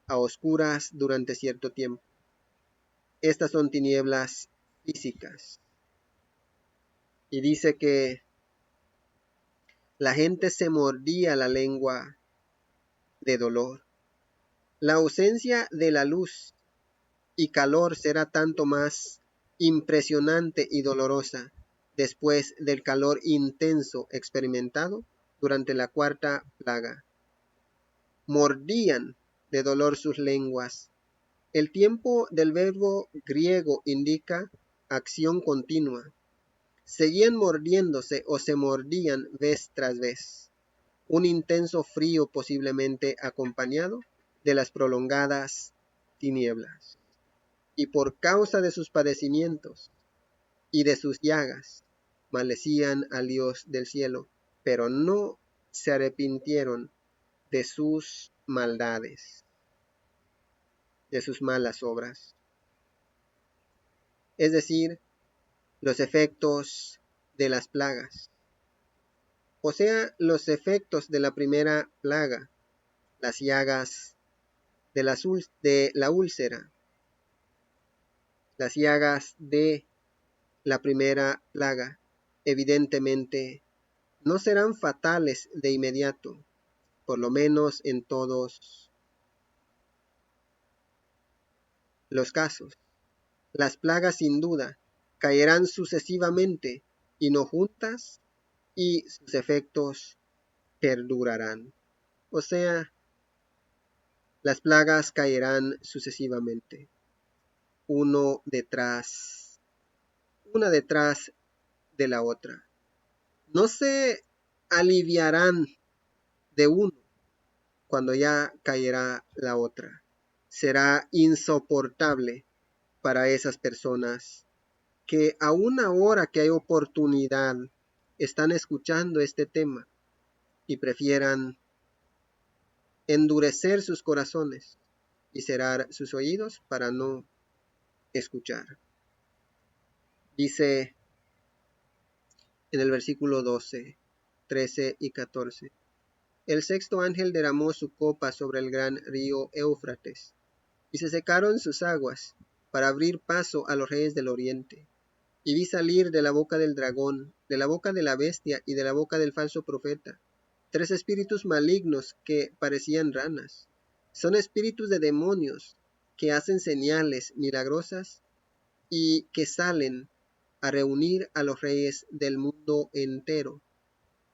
a oscuras durante cierto tiempo. Estas son tinieblas físicas. Y dice que la gente se mordía la lengua de dolor. La ausencia de la luz y calor será tanto más impresionante y dolorosa después del calor intenso experimentado durante la cuarta plaga. Mordían de dolor sus lenguas. El tiempo del verbo griego indica acción continua. Seguían mordiéndose o se mordían vez tras vez. Un intenso frío posiblemente acompañado de las prolongadas tinieblas. Y por causa de sus padecimientos y de sus llagas, maldecían al Dios del cielo, pero no se arrepintieron de sus maldades, de sus malas obras. Es decir, los efectos de las plagas. O sea, los efectos de la primera plaga, las llagas de la úlcera, las llagas de la primera plaga, evidentemente no serán fatales de inmediato, por lo menos en todos los casos. Las plagas sin duda caerán sucesivamente y no juntas, y sus efectos perdurarán. O sea, las plagas caerán sucesivamente, una detrás de la otra. No se aliviarán de uno cuando ya caerá la otra. Será insoportable para esas personas que aún ahora que hay oportunidad están escuchando este tema y prefieran endurecer sus corazones y cerrar sus oídos para no escuchar. Dice en el versículo 12, 13 y 14. El sexto ángel derramó su copa sobre el gran río Éufrates, y se secaron sus aguas, para abrir paso a los reyes del oriente. Y vi salir de la boca del dragón, de la boca de la bestia y de la boca del falso profeta, 3 espíritus malignos que parecían ranas. Son espíritus de demonios que hacen señales milagrosas y que salen a reunir a los reyes del mundo entero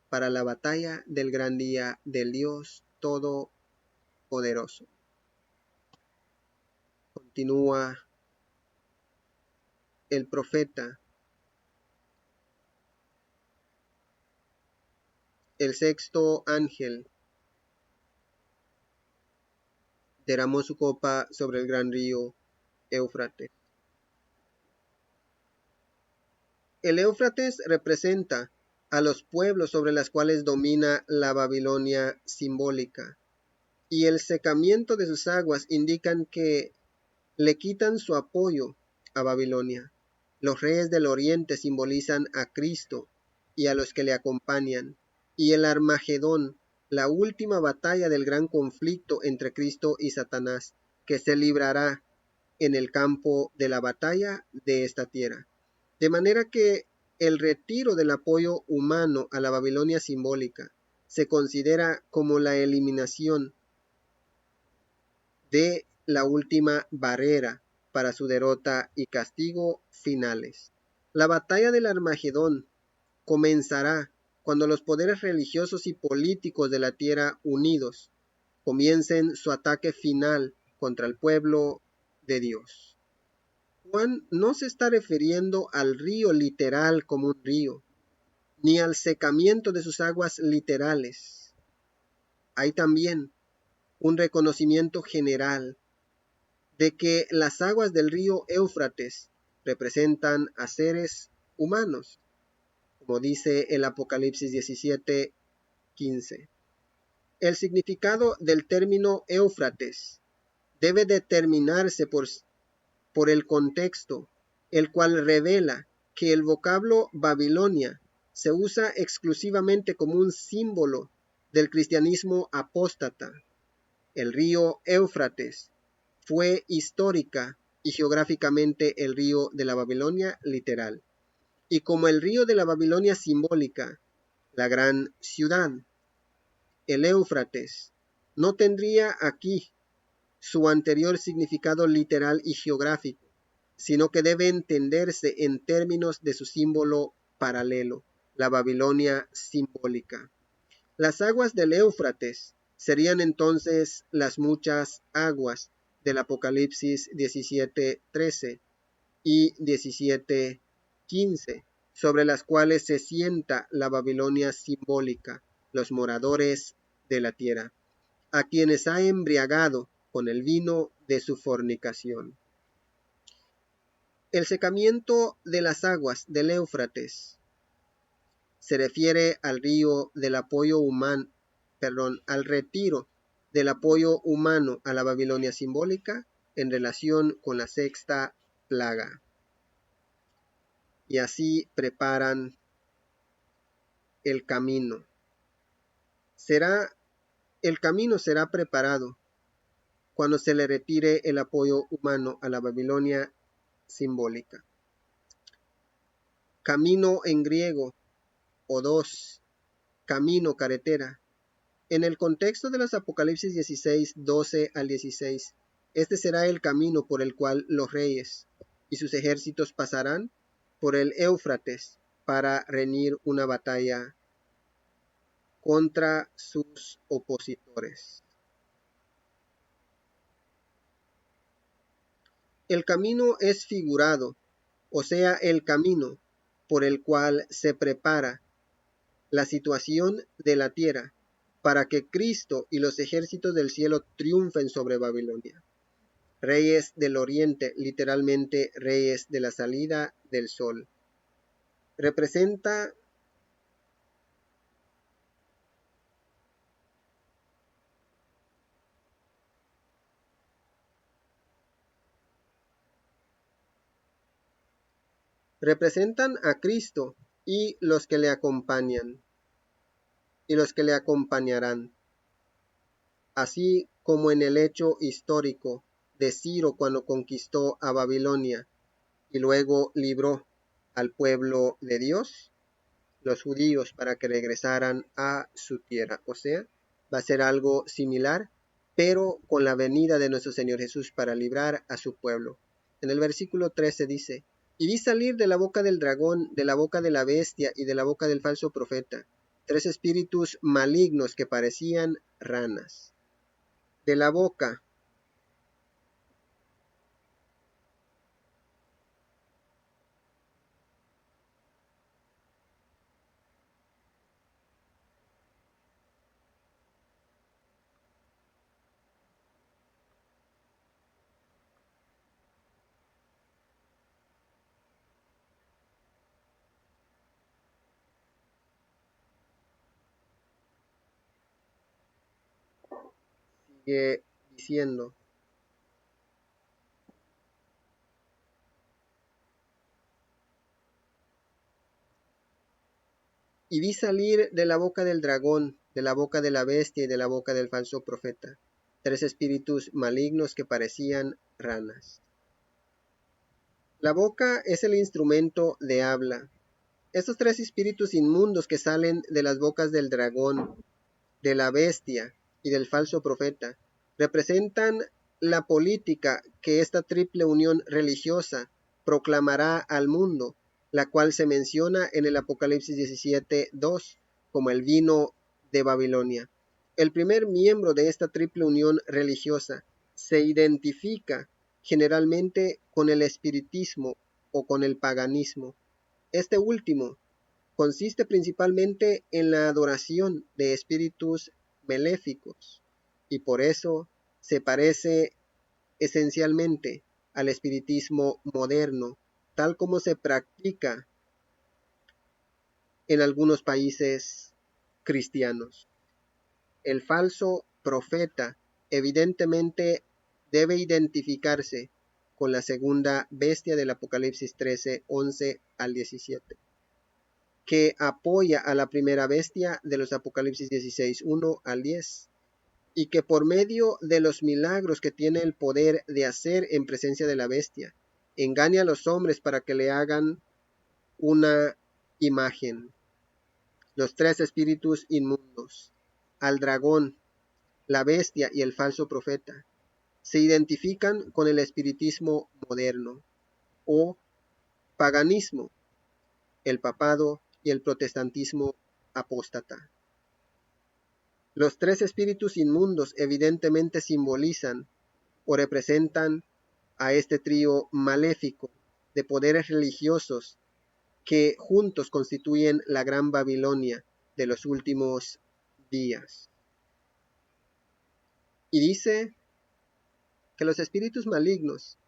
para la batalla del gran día del Dios Todopoderoso. Continúa el profeta. El sexto ángel derramó su copa sobre el gran río Éufrates. El Éufrates representa a los pueblos sobre los cuales domina la Babilonia simbólica, y el secamiento de sus aguas indican que le quitan su apoyo a Babilonia. Los reyes del oriente simbolizan a Cristo y a los que le acompañan, y el Armagedón, la última batalla del gran conflicto entre Cristo y Satanás, que se librará en el campo de la batalla de esta tierra. De manera que el retiro del apoyo humano a la Babilonia simbólica se considera como la eliminación de la última barrera para su derrota y castigo finales. La batalla del Armagedón comenzará cuando los poderes religiosos y políticos de la tierra unidos comiencen su ataque final contra el pueblo de Dios. Juan no se está refiriendo al río literal como un río, ni al secamiento de sus aguas literales. Hay también un reconocimiento general de que las aguas del río Éufrates representan a seres humanos, como dice el Apocalipsis 17:15. El significado del término Éufrates debe determinarse por el contexto, el cual revela que el vocablo Babilonia se usa exclusivamente como un símbolo del cristianismo apóstata. El río Éufrates fue histórica y geográficamente el río de la Babilonia literal, y como el río de la Babilonia simbólica, la gran ciudad. El Éufrates no tendría aquí su anterior significado literal y geográfico, sino que debe entenderse en términos de su símbolo paralelo, la Babilonia simbólica. Las aguas del Éufrates serían entonces las muchas aguas del Apocalipsis 17:13 y 17:15, sobre las cuales se sienta la Babilonia simbólica, los moradores de la tierra, a quienes ha embriagado con el vino de su fornicación. El secamiento de las aguas del Éufrates se refiere al río del apoyo humano, al retiro del apoyo humano a la Babilonia simbólica en relación con la sexta plaga. Y así preparan el camino. El camino será preparado cuando se le retire el apoyo humano a la Babilonia simbólica. Camino en griego, odos, camino, carretera. En el contexto de los Apocalipsis 16, 12 al 16, este será el camino por el cual los reyes y sus ejércitos pasarán por el Éufrates para reñir una batalla contra sus opositores. El camino es figurado, o sea, el camino por el cual se prepara la situación de la tierra para que Cristo y los ejércitos del cielo triunfen sobre Babilonia. Reyes del oriente, literalmente reyes de la salida del sol. Representan a Cristo y los que le acompañan y los que le acompañarán, así como en el hecho histórico de Ciro cuando conquistó a Babilonia y luego libró al pueblo de Dios, los judíos, para que regresaran a su tierra. O sea, va a ser algo similar, pero con la venida de nuestro Señor Jesús para librar a su pueblo. En el versículo 13 dice: y vi salir de la boca del dragón, de la boca de la bestia y de la boca del falso profeta, 3 espíritus malignos que parecían ranas. De la boca sigue diciendo: y vi salir de la boca del dragón, de la boca de la bestia y de la boca del falso profeta, 3 espíritus malignos que parecían ranas. La boca es el instrumento de habla. Estos 3 espíritus inmundos que salen de las bocas del dragón, de la bestia y del falso profeta representan la política que esta triple unión religiosa proclamará al mundo, la cual se menciona en el Apocalipsis 17:2 como el vino de Babilonia. El primer miembro de esta triple unión religiosa se identifica generalmente con el espiritismo o con el paganismo. Este último consiste principalmente en la adoración de espíritus maléficos y por eso se parece esencialmente al espiritismo moderno, tal como se practica en algunos países cristianos. El falso profeta evidentemente debe identificarse con la segunda bestia del Apocalipsis 13:11 al 17. Que apoya a la primera bestia de los Apocalipsis 16:1 al 10, y que por medio de los milagros que tiene el poder de hacer en presencia de la bestia, engaña a los hombres para que le hagan una imagen. Los 3 espíritus inmundos, al dragón, la bestia y el falso profeta, se identifican con el espiritismo moderno o paganismo, el papado y el protestantismo apóstata. Los 3 espíritus inmundos evidentemente simbolizan o representan a este trío maléfico de poderes religiosos que juntos constituyen la gran Babilonia de los últimos días. Y dice que los espíritus malignos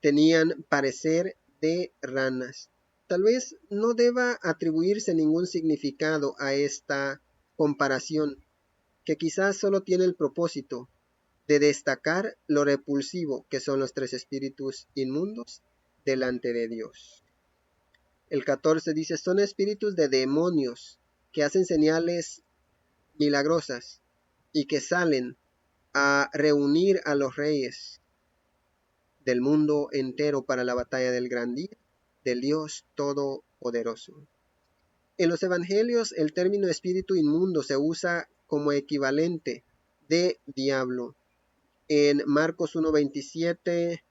tenían parecer de ranas. Tal vez no deba atribuirse ningún significado a esta comparación, que quizás solo tiene el propósito de destacar lo repulsivo que son los 3 espíritus inmundos delante de Dios. El 14 dice: son espíritus de demonios que hacen señales milagrosas y que salen a reunir a los reyes del mundo entero para la batalla del gran día del Dios Todopoderoso. En los evangelios el término espíritu inmundo se usa como equivalente de diablo. En Marcos 1:27,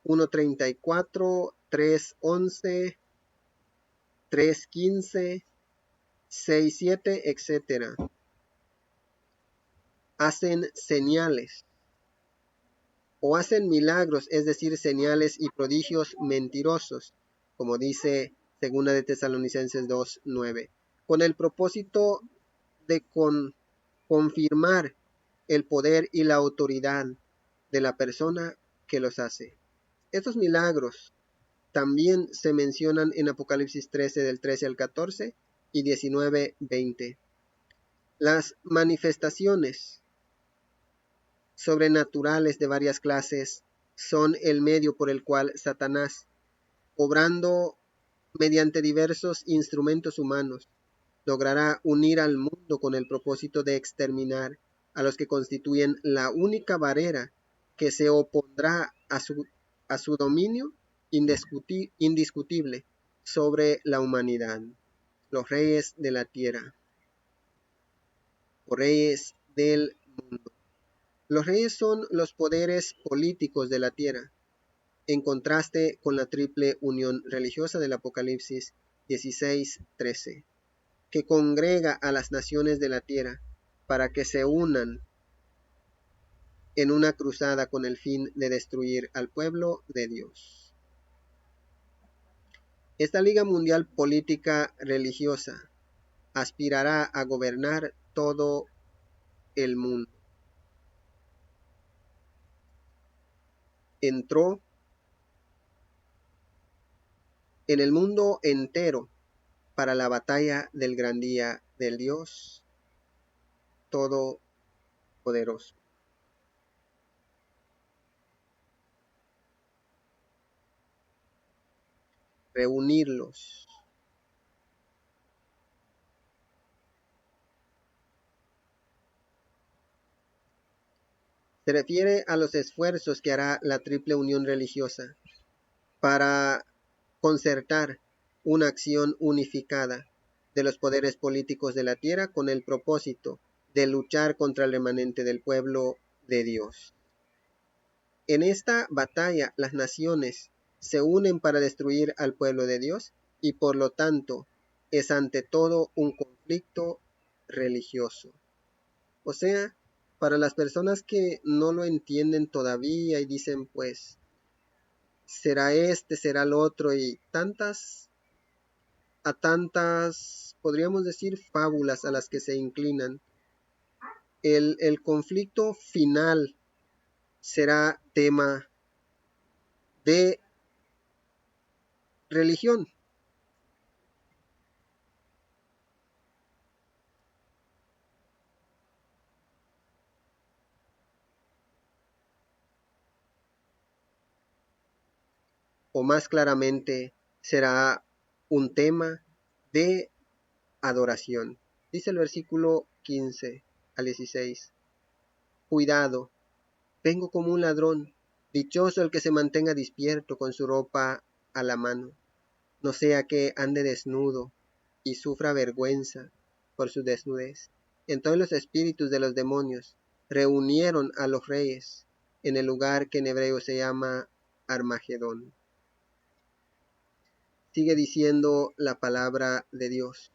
1:34, 3:11 3:15, 6:7, etc. Hacen señales o hacen milagros, es decir, señales y prodigios mentirosos, como dice 2 de Tesalonicenses 2:9, con el propósito de confirmar el poder y la autoridad de la persona que los hace. Estos milagros también se mencionan en Apocalipsis 13 del 13 al 14 y 19:20. Las manifestaciones sobrenaturales de varias clases son el medio por el cual Satanás, obrando mediante diversos instrumentos humanos, logrará unir al mundo con el propósito de exterminar a los que constituyen la única barrera que se opondrá a su dominio indiscutible sobre la humanidad, los reyes de la tierra, o reyes del mundo. Los reyes son los poderes políticos de la tierra, en contraste con la triple unión religiosa del Apocalipsis 16:13, que congrega a las naciones de la tierra para que se unan en una cruzada con el fin de destruir al pueblo de Dios. Esta Liga Mundial Política Religiosa aspirará a gobernar todo el mundo. Entró en el mundo entero para la batalla del gran día del Dios Todopoderoso. Reunirlos. Se refiere a los esfuerzos que hará la triple unión religiosa para concertar una acción unificada de los poderes políticos de la tierra con el propósito de luchar contra el remanente del pueblo de Dios. En esta batalla las naciones se unen para destruir al pueblo de Dios y por lo tanto es ante todo un conflicto religioso. O sea, para las personas que no lo entienden todavía y dicen pues será este, será el otro y tantas, podríamos decir, fábulas a las que se inclinan, el conflicto final será tema de religión. O más claramente será un tema de adoración. Dice el versículo 15 al 16. Cuidado, vengo como un ladrón. Dichoso el que se mantenga despierto con su ropa a la mano, no sea que ande desnudo y sufra vergüenza por su desnudez. Entonces los espíritus de los demonios reunieron a los reyes en el lugar que en hebreo se llama Armagedón. Sigue diciendo la palabra de Dios.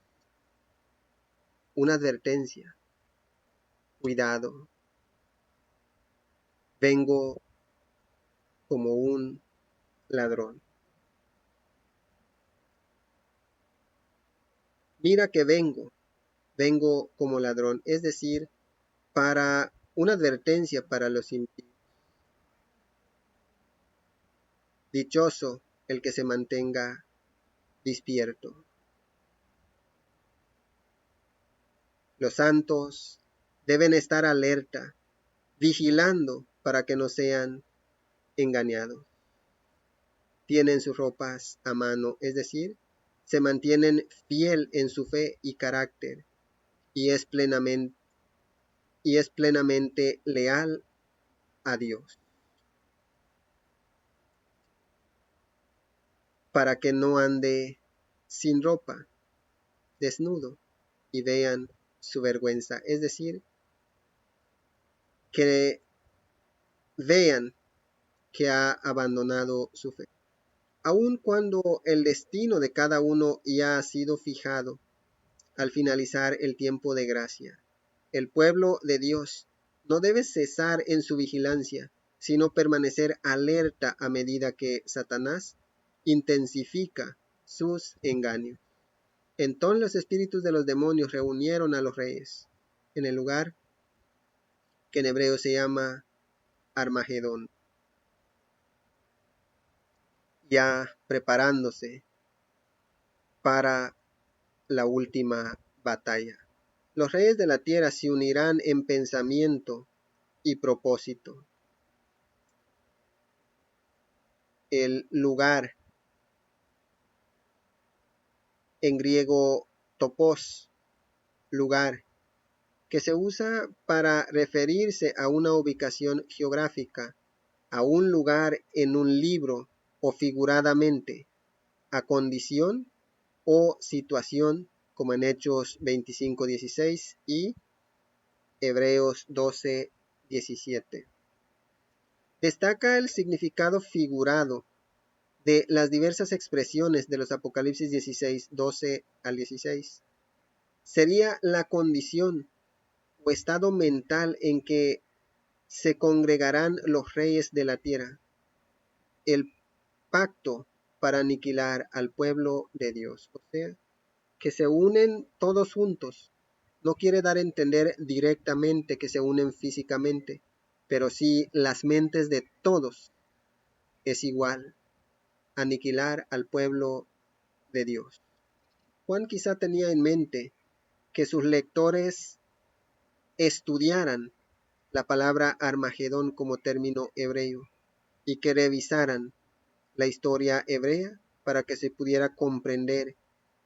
Una advertencia. Cuidado. Vengo como un ladrón. Mira que vengo como ladrón, es decir, para una advertencia para los impíos. Dichoso el que se mantenga despierto. Los santos deben estar alerta, vigilando para que no sean engañados. Tienen sus ropas a mano, es decir, se mantienen fiel en su fe y carácter y es plenamente leal a Dios, para que no ande sin ropa, desnudo, y vean su vergüenza, es decir, que vean que ha abandonado su fe. aun cuando el destino de cada uno ya ha sido fijado al finalizar el tiempo de gracia. El pueblo de Dios no debe cesar en su vigilancia, sino permanecer alerta a medida que Satanás intensifica sus engaños. Entonces los espíritus de los demonios reunieron a los reyes en el lugar que en hebreo se llama Armagedón, ya preparándose para la última batalla. Los reyes de la tierra se unirán en pensamiento y propósito. El lugar, en griego topos, lugar, que se usa para referirse a una ubicación geográfica, a un lugar en un libro o figuradamente, a condición o situación, como en Hechos 25:16 y Hebreos 12:17. Destaca el significado figurado de las diversas expresiones de los Apocalipsis 16:12 al 16. Sería la condición o estado mental en que se congregarán los reyes de la tierra, el pacto para aniquilar al pueblo de Dios. O sea, que se unen todos juntos. No quiere dar a entender directamente que se unen físicamente, pero sí las mentes de todos es igual, aniquilar al pueblo de Dios. Juan quizá tenía en mente que sus lectores estudiaran la palabra Armagedón como término hebreo y que revisaran la historia hebrea para que se pudiera comprender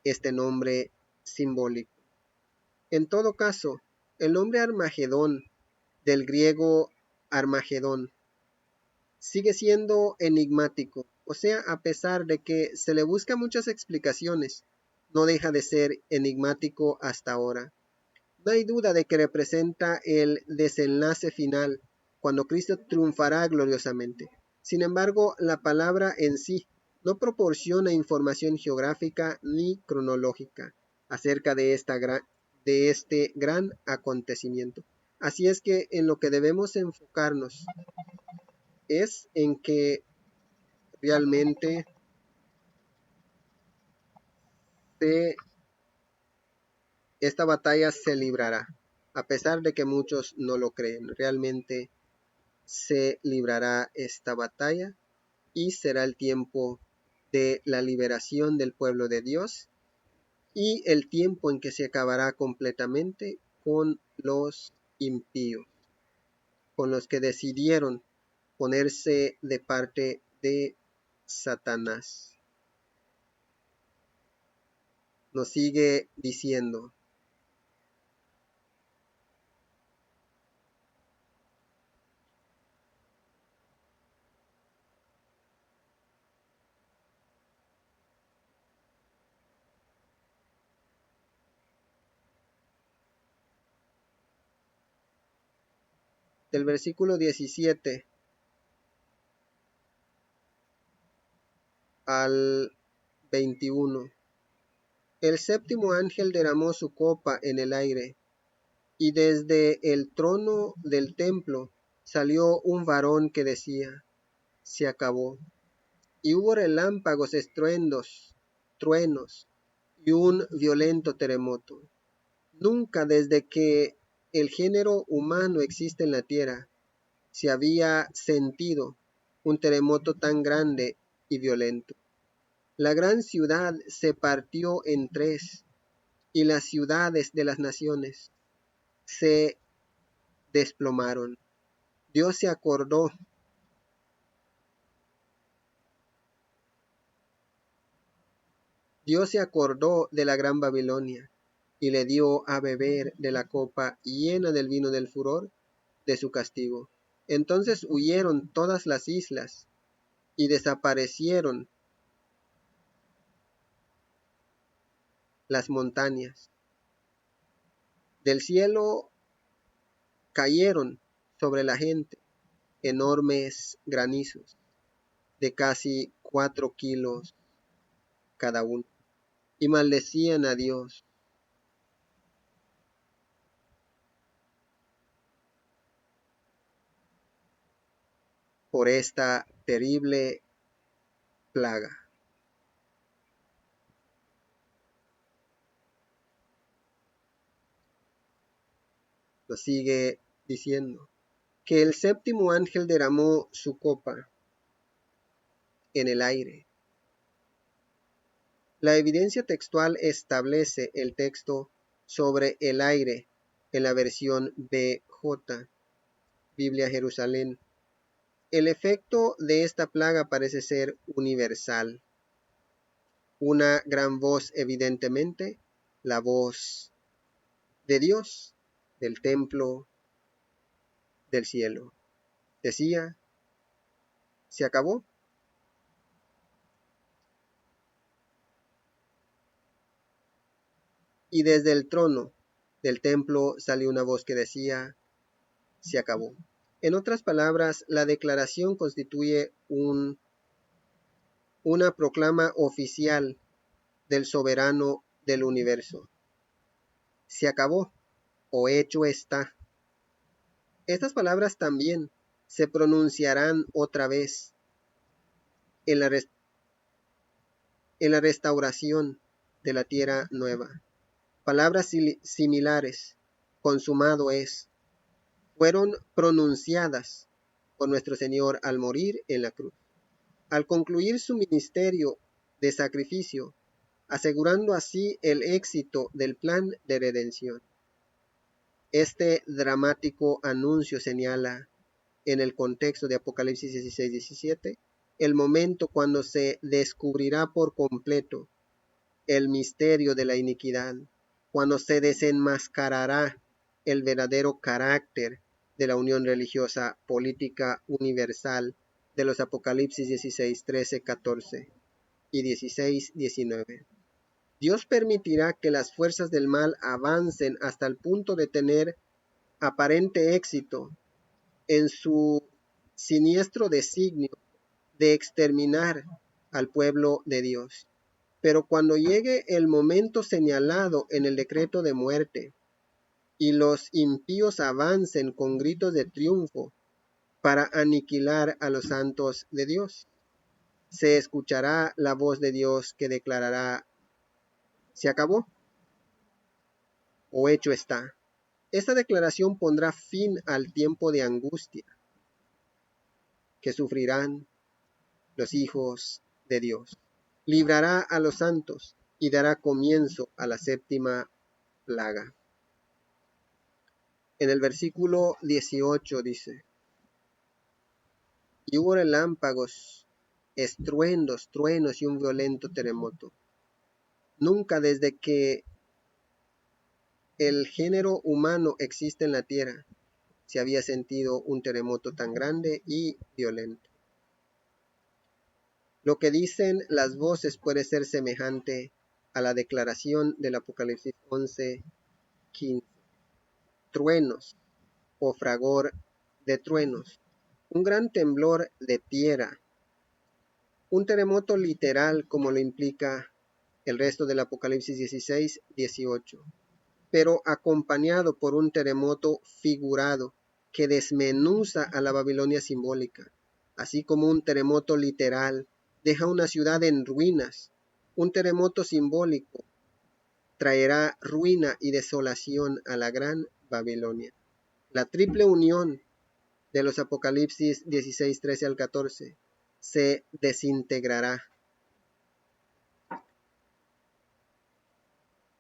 este nombre simbólico. En todo caso, el nombre Armagedón, del griego Armagedón, sigue siendo enigmático, o sea, a pesar de que se le busca muchas explicaciones, no deja de ser enigmático hasta ahora. No hay duda de que representa el desenlace final, cuando Cristo triunfará gloriosamente. Sin embargo, la palabra en sí no proporciona información geográfica ni cronológica acerca de este gran acontecimiento. Así es que en lo que debemos enfocarnos es en que realmente esta batalla se librará, a pesar de que muchos no lo creen. Realmente se librará esta batalla y será el tiempo de la liberación del pueblo de Dios y el tiempo en que se acabará completamente con los impíos, con los que decidieron ponerse de parte de Satanás. Nos sigue diciendo: del versículo 17 al 21. El séptimo ángel derramó su copa en el aire, y desde el trono del templo salió un varón que decía: se acabó. Y hubo relámpagos, estruendos, truenos y un violento terremoto. Nunca desde que el género humano existe en la tierra se había sentido un terremoto tan grande y violento. La gran ciudad se partió en tres, y las ciudades de las naciones se desplomaron. Dios se acordó Dios se acordó de la gran Babilonia y le dio a beber de la copa llena del vino del furor de su castigo. Entonces huyeron todas las islas y desaparecieron las montañas. Del cielo cayeron sobre la gente enormes granizos. de casi 4 kilos cada uno, y maldecían a Dios por esta terrible plaga. Lo sigue diciendo, que el séptimo ángel derramó su copa en el aire. La evidencia textual establece el texto sobre el aire en la versión BJ, Biblia Jerusalén. El efecto de esta plaga parece ser universal. Una gran voz, evidentemente, la voz de Dios, del templo del cielo. Decía, se acabó. Y desde el trono del templo salió una voz que decía, se acabó. En otras palabras, la declaración constituye una proclama oficial del soberano del universo. Se acabó o hecho está. Estas palabras también se pronunciarán otra vez en la, restauración de la tierra nueva. Palabras similares, consumado es, fueron pronunciadas por nuestro Señor al morir en la cruz. Al concluir su ministerio de sacrificio, asegurando así el éxito del plan de redención. Este dramático anuncio señala, en el contexto de Apocalipsis 16-17, el momento cuando se descubrirá por completo el misterio de la iniquidad, cuando se desenmascarará el verdadero carácter de la unión religiosa política universal de los Apocalipsis 16, 13, 14 y 16, 19. Dios permitirá que las fuerzas del mal avancen hasta el punto de tener aparente éxito en su siniestro designio de exterminar al pueblo de Dios. Pero cuando llegue el momento señalado en el decreto de muerte y los impíos avancen con gritos de triunfo para aniquilar a los santos de Dios, se escuchará la voz de Dios que declarará, se acabó o hecho está. Esta declaración pondrá fin al tiempo de angustia que sufrirán los hijos de Dios. Librará a los santos y dará comienzo a la séptima plaga. En el versículo 18 dice, y hubo relámpagos, estruendos, truenos y un violento terremoto. Nunca desde que el género humano existe en la tierra se había sentido un terremoto tan grande y violento. Lo que dicen las voces puede ser semejante a la declaración del Apocalipsis 11:15. Truenos o fragor de truenos, un gran temblor de tierra, un terremoto literal como lo implica el resto del Apocalipsis 16-18, pero acompañado por un terremoto figurado que desmenuza a la Babilonia simbólica, así como un terremoto literal deja una ciudad en ruinas. Un terremoto simbólico traerá ruina y desolación a la gran Babilonia. La triple unión de los Apocalipsis 16, 13 al 14 se desintegrará.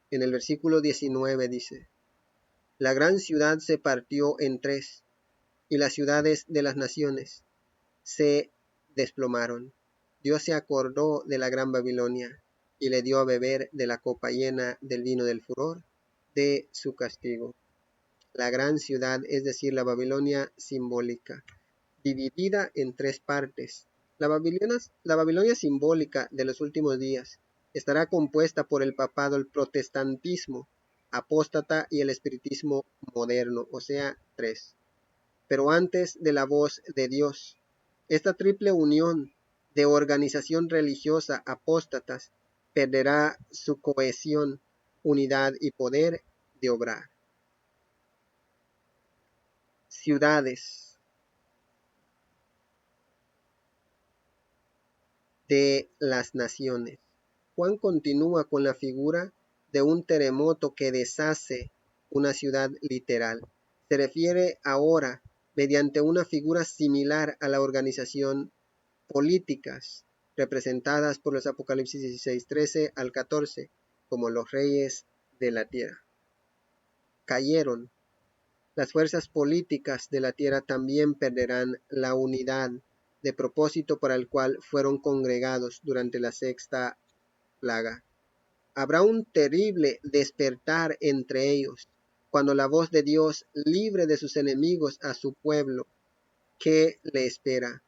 En el versículo 19 dice, la gran ciudad se partió en tres, y las ciudades de las naciones se desplomaron. Dios se acordó de la gran Babilonia y le dio a beber de la copa llena del vino del furor de su castigo. La gran ciudad, es decir, la Babilonia simbólica, dividida en tres partes. La Babilonia simbólica de los últimos días estará compuesta por el papado, el protestantismo apóstata y el espiritismo moderno, o sea, tres. Pero antes de la voz de Dios, esta triple unión de organización religiosa apóstatas perderá su cohesión, unidad y poder de obrar. Ciudades de las naciones. Juan continúa con la figura de un terremoto que deshace una ciudad literal. Se refiere ahora mediante una figura similar a la organización políticas representadas por los Apocalipsis 16:13 al 14 como los reyes de la tierra. Cayeron. Las fuerzas políticas de la tierra también perderán la unidad de propósito para el cual fueron congregados durante la sexta plaga. Habrá un terrible despertar entre ellos, cuando la voz de Dios libre de sus enemigos a su pueblo, que le espera.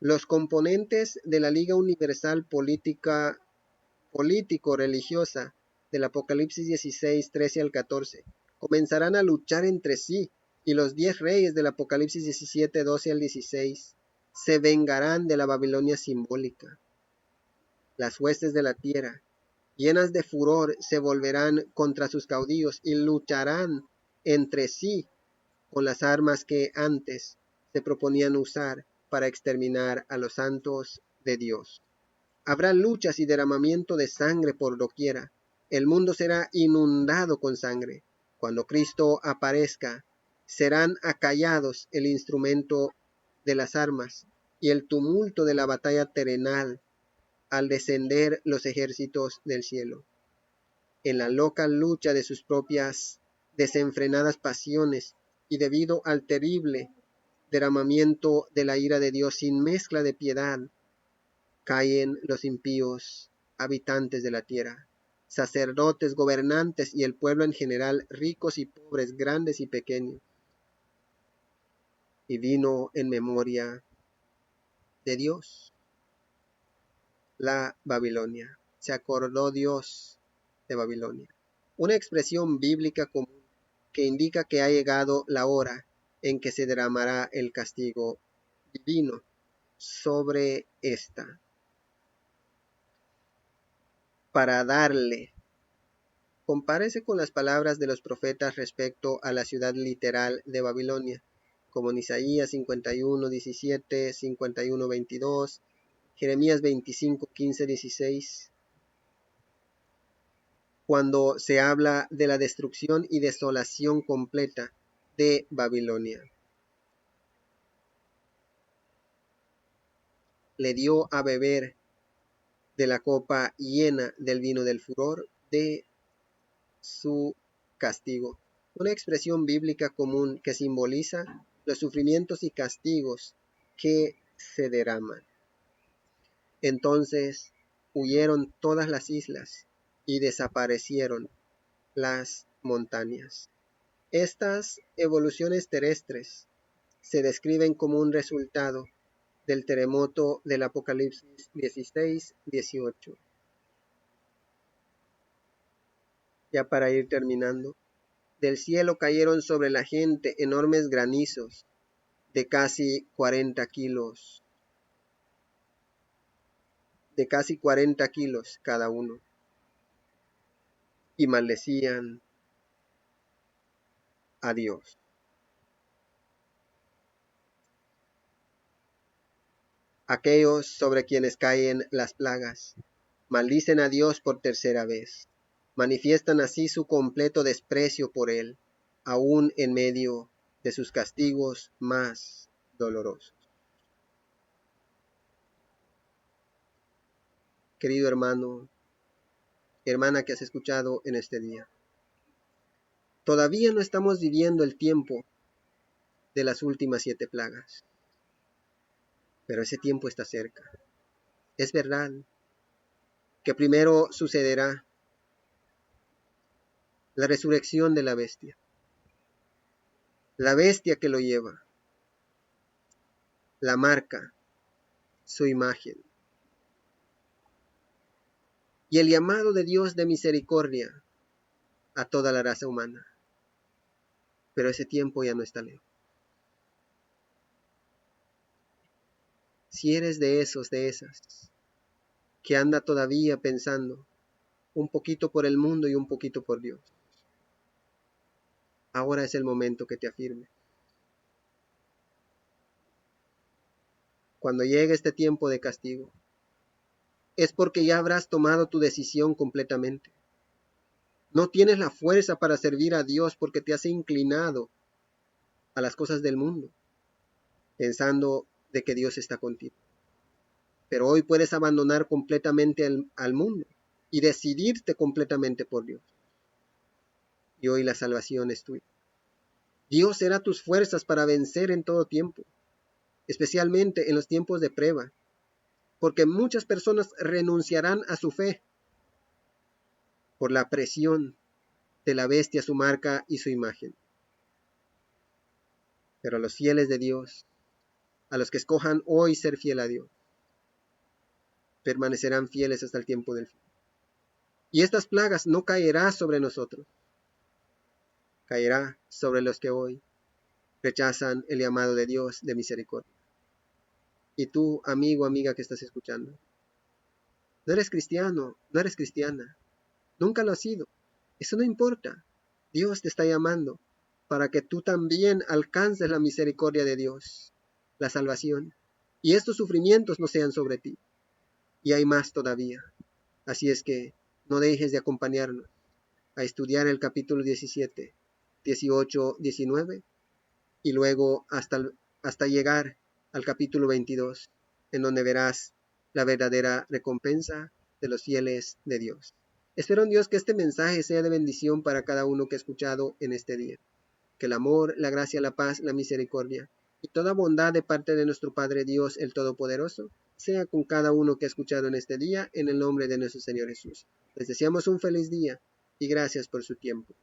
Los componentes de la Liga Universal Político-Religiosa del Apocalipsis 16, 13 al 14 comenzarán a luchar entre sí, y los 10 reyes del Apocalipsis 17, 12 al 16 se vengarán de la Babilonia simbólica. Las huestes de la tierra, llenas de furor, se volverán contra sus caudillos y lucharán entre sí con las armas que antes se proponían usar para exterminar a los santos de Dios. Habrá luchas y derramamiento de sangre por doquiera. El mundo será inundado con sangre. Cuando Cristo aparezca, serán acallados el instrumento de las armas y el tumulto de la batalla terrenal al descender los ejércitos del cielo. En la loca lucha de sus propias desenfrenadas pasiones y debido al terrible derramamiento de la ira de Dios sin mezcla de piedad, caen los impíos habitantes de la tierra, sacerdotes, gobernantes y el pueblo en general, ricos y pobres, grandes y pequeños. Y vino en memoria de Dios la Babilonia. Se acordó Dios de Babilonia. Una expresión bíblica común que indica que ha llegado la hora en que se derramará el castigo divino sobre esta, para darle. Compárese con las palabras de los profetas respecto a la ciudad literal de Babilonia, como en Isaías 51:17, 51:22, Jeremías 25:15, 16, cuando se habla de la destrucción y desolación completa de Babilonia. Le dio a beber de la copa llena del vino del furor de su castigo. Una expresión bíblica común que simboliza los sufrimientos y castigos que se derraman. Entonces huyeron todas las islas y desaparecieron las montañas. Estas evoluciones terrestres se describen como un resultado del terremoto del Apocalipsis 16, 18. Ya para ir terminando, del cielo cayeron sobre la gente enormes granizos de casi 40 kilos, cada uno, y maldecían a Dios. Aquellos sobre quienes caen las plagas maldicen a Dios por tercera vez. Manifiestan así su completo desprecio por Él, aún en medio de sus castigos más dolorosos. Querido hermano, hermana que has escuchado en este día, todavía no estamos viviendo el tiempo de las últimas 7 plagas, pero ese tiempo está cerca. Es verdad que primero sucederá la resurrección de la bestia que lo lleva, la marca, su imagen, y el llamado de Dios de misericordia a toda la raza humana. Pero ese tiempo ya no está lejos. Si eres de esos, de esas, que anda todavía pensando un poquito por el mundo y un poquito por Dios, ahora es el momento que te afirme. Cuando llegue este tiempo de castigo, es porque ya habrás tomado tu decisión completamente. No tienes la fuerza para servir a Dios porque te has inclinado a las cosas del mundo, pensando de que Dios está contigo. Pero hoy puedes abandonar completamente al mundo y decidirte completamente por Dios. Y hoy la salvación es tuya. Dios será tus fuerzas para vencer en todo tiempo, especialmente en los tiempos de prueba, porque muchas personas renunciarán a su fe por la presión de la bestia, su marca y su imagen. Pero a los fieles de Dios, a los que escojan hoy ser fiel a Dios, permanecerán fieles hasta el tiempo del fin. Y estas plagas no caerán sobre nosotros, caerá sobre los que hoy rechazan el llamado de Dios de misericordia. Y tú, amigo, amiga que estás escuchando, no eres cristiano, no eres cristiana, nunca lo has sido. Eso no importa. Dios te está llamando para que tú también alcances la misericordia de Dios, la salvación, y estos sufrimientos no sean sobre ti. Y hay más todavía. Así es que no dejes de acompañarnos a estudiar el capítulo 17, 18, 19 y luego hasta llegar al capítulo 22, en donde verás la verdadera recompensa de los fieles de Dios. Espero en Dios que este mensaje sea de bendición para cada uno que ha escuchado en este día. Que el amor, la gracia, la paz, la misericordia y toda bondad de parte de nuestro Padre Dios el Todopoderoso sea con cada uno que ha escuchado en este día, en el nombre de nuestro Señor Jesús. Les deseamos un feliz día y gracias por su tiempo.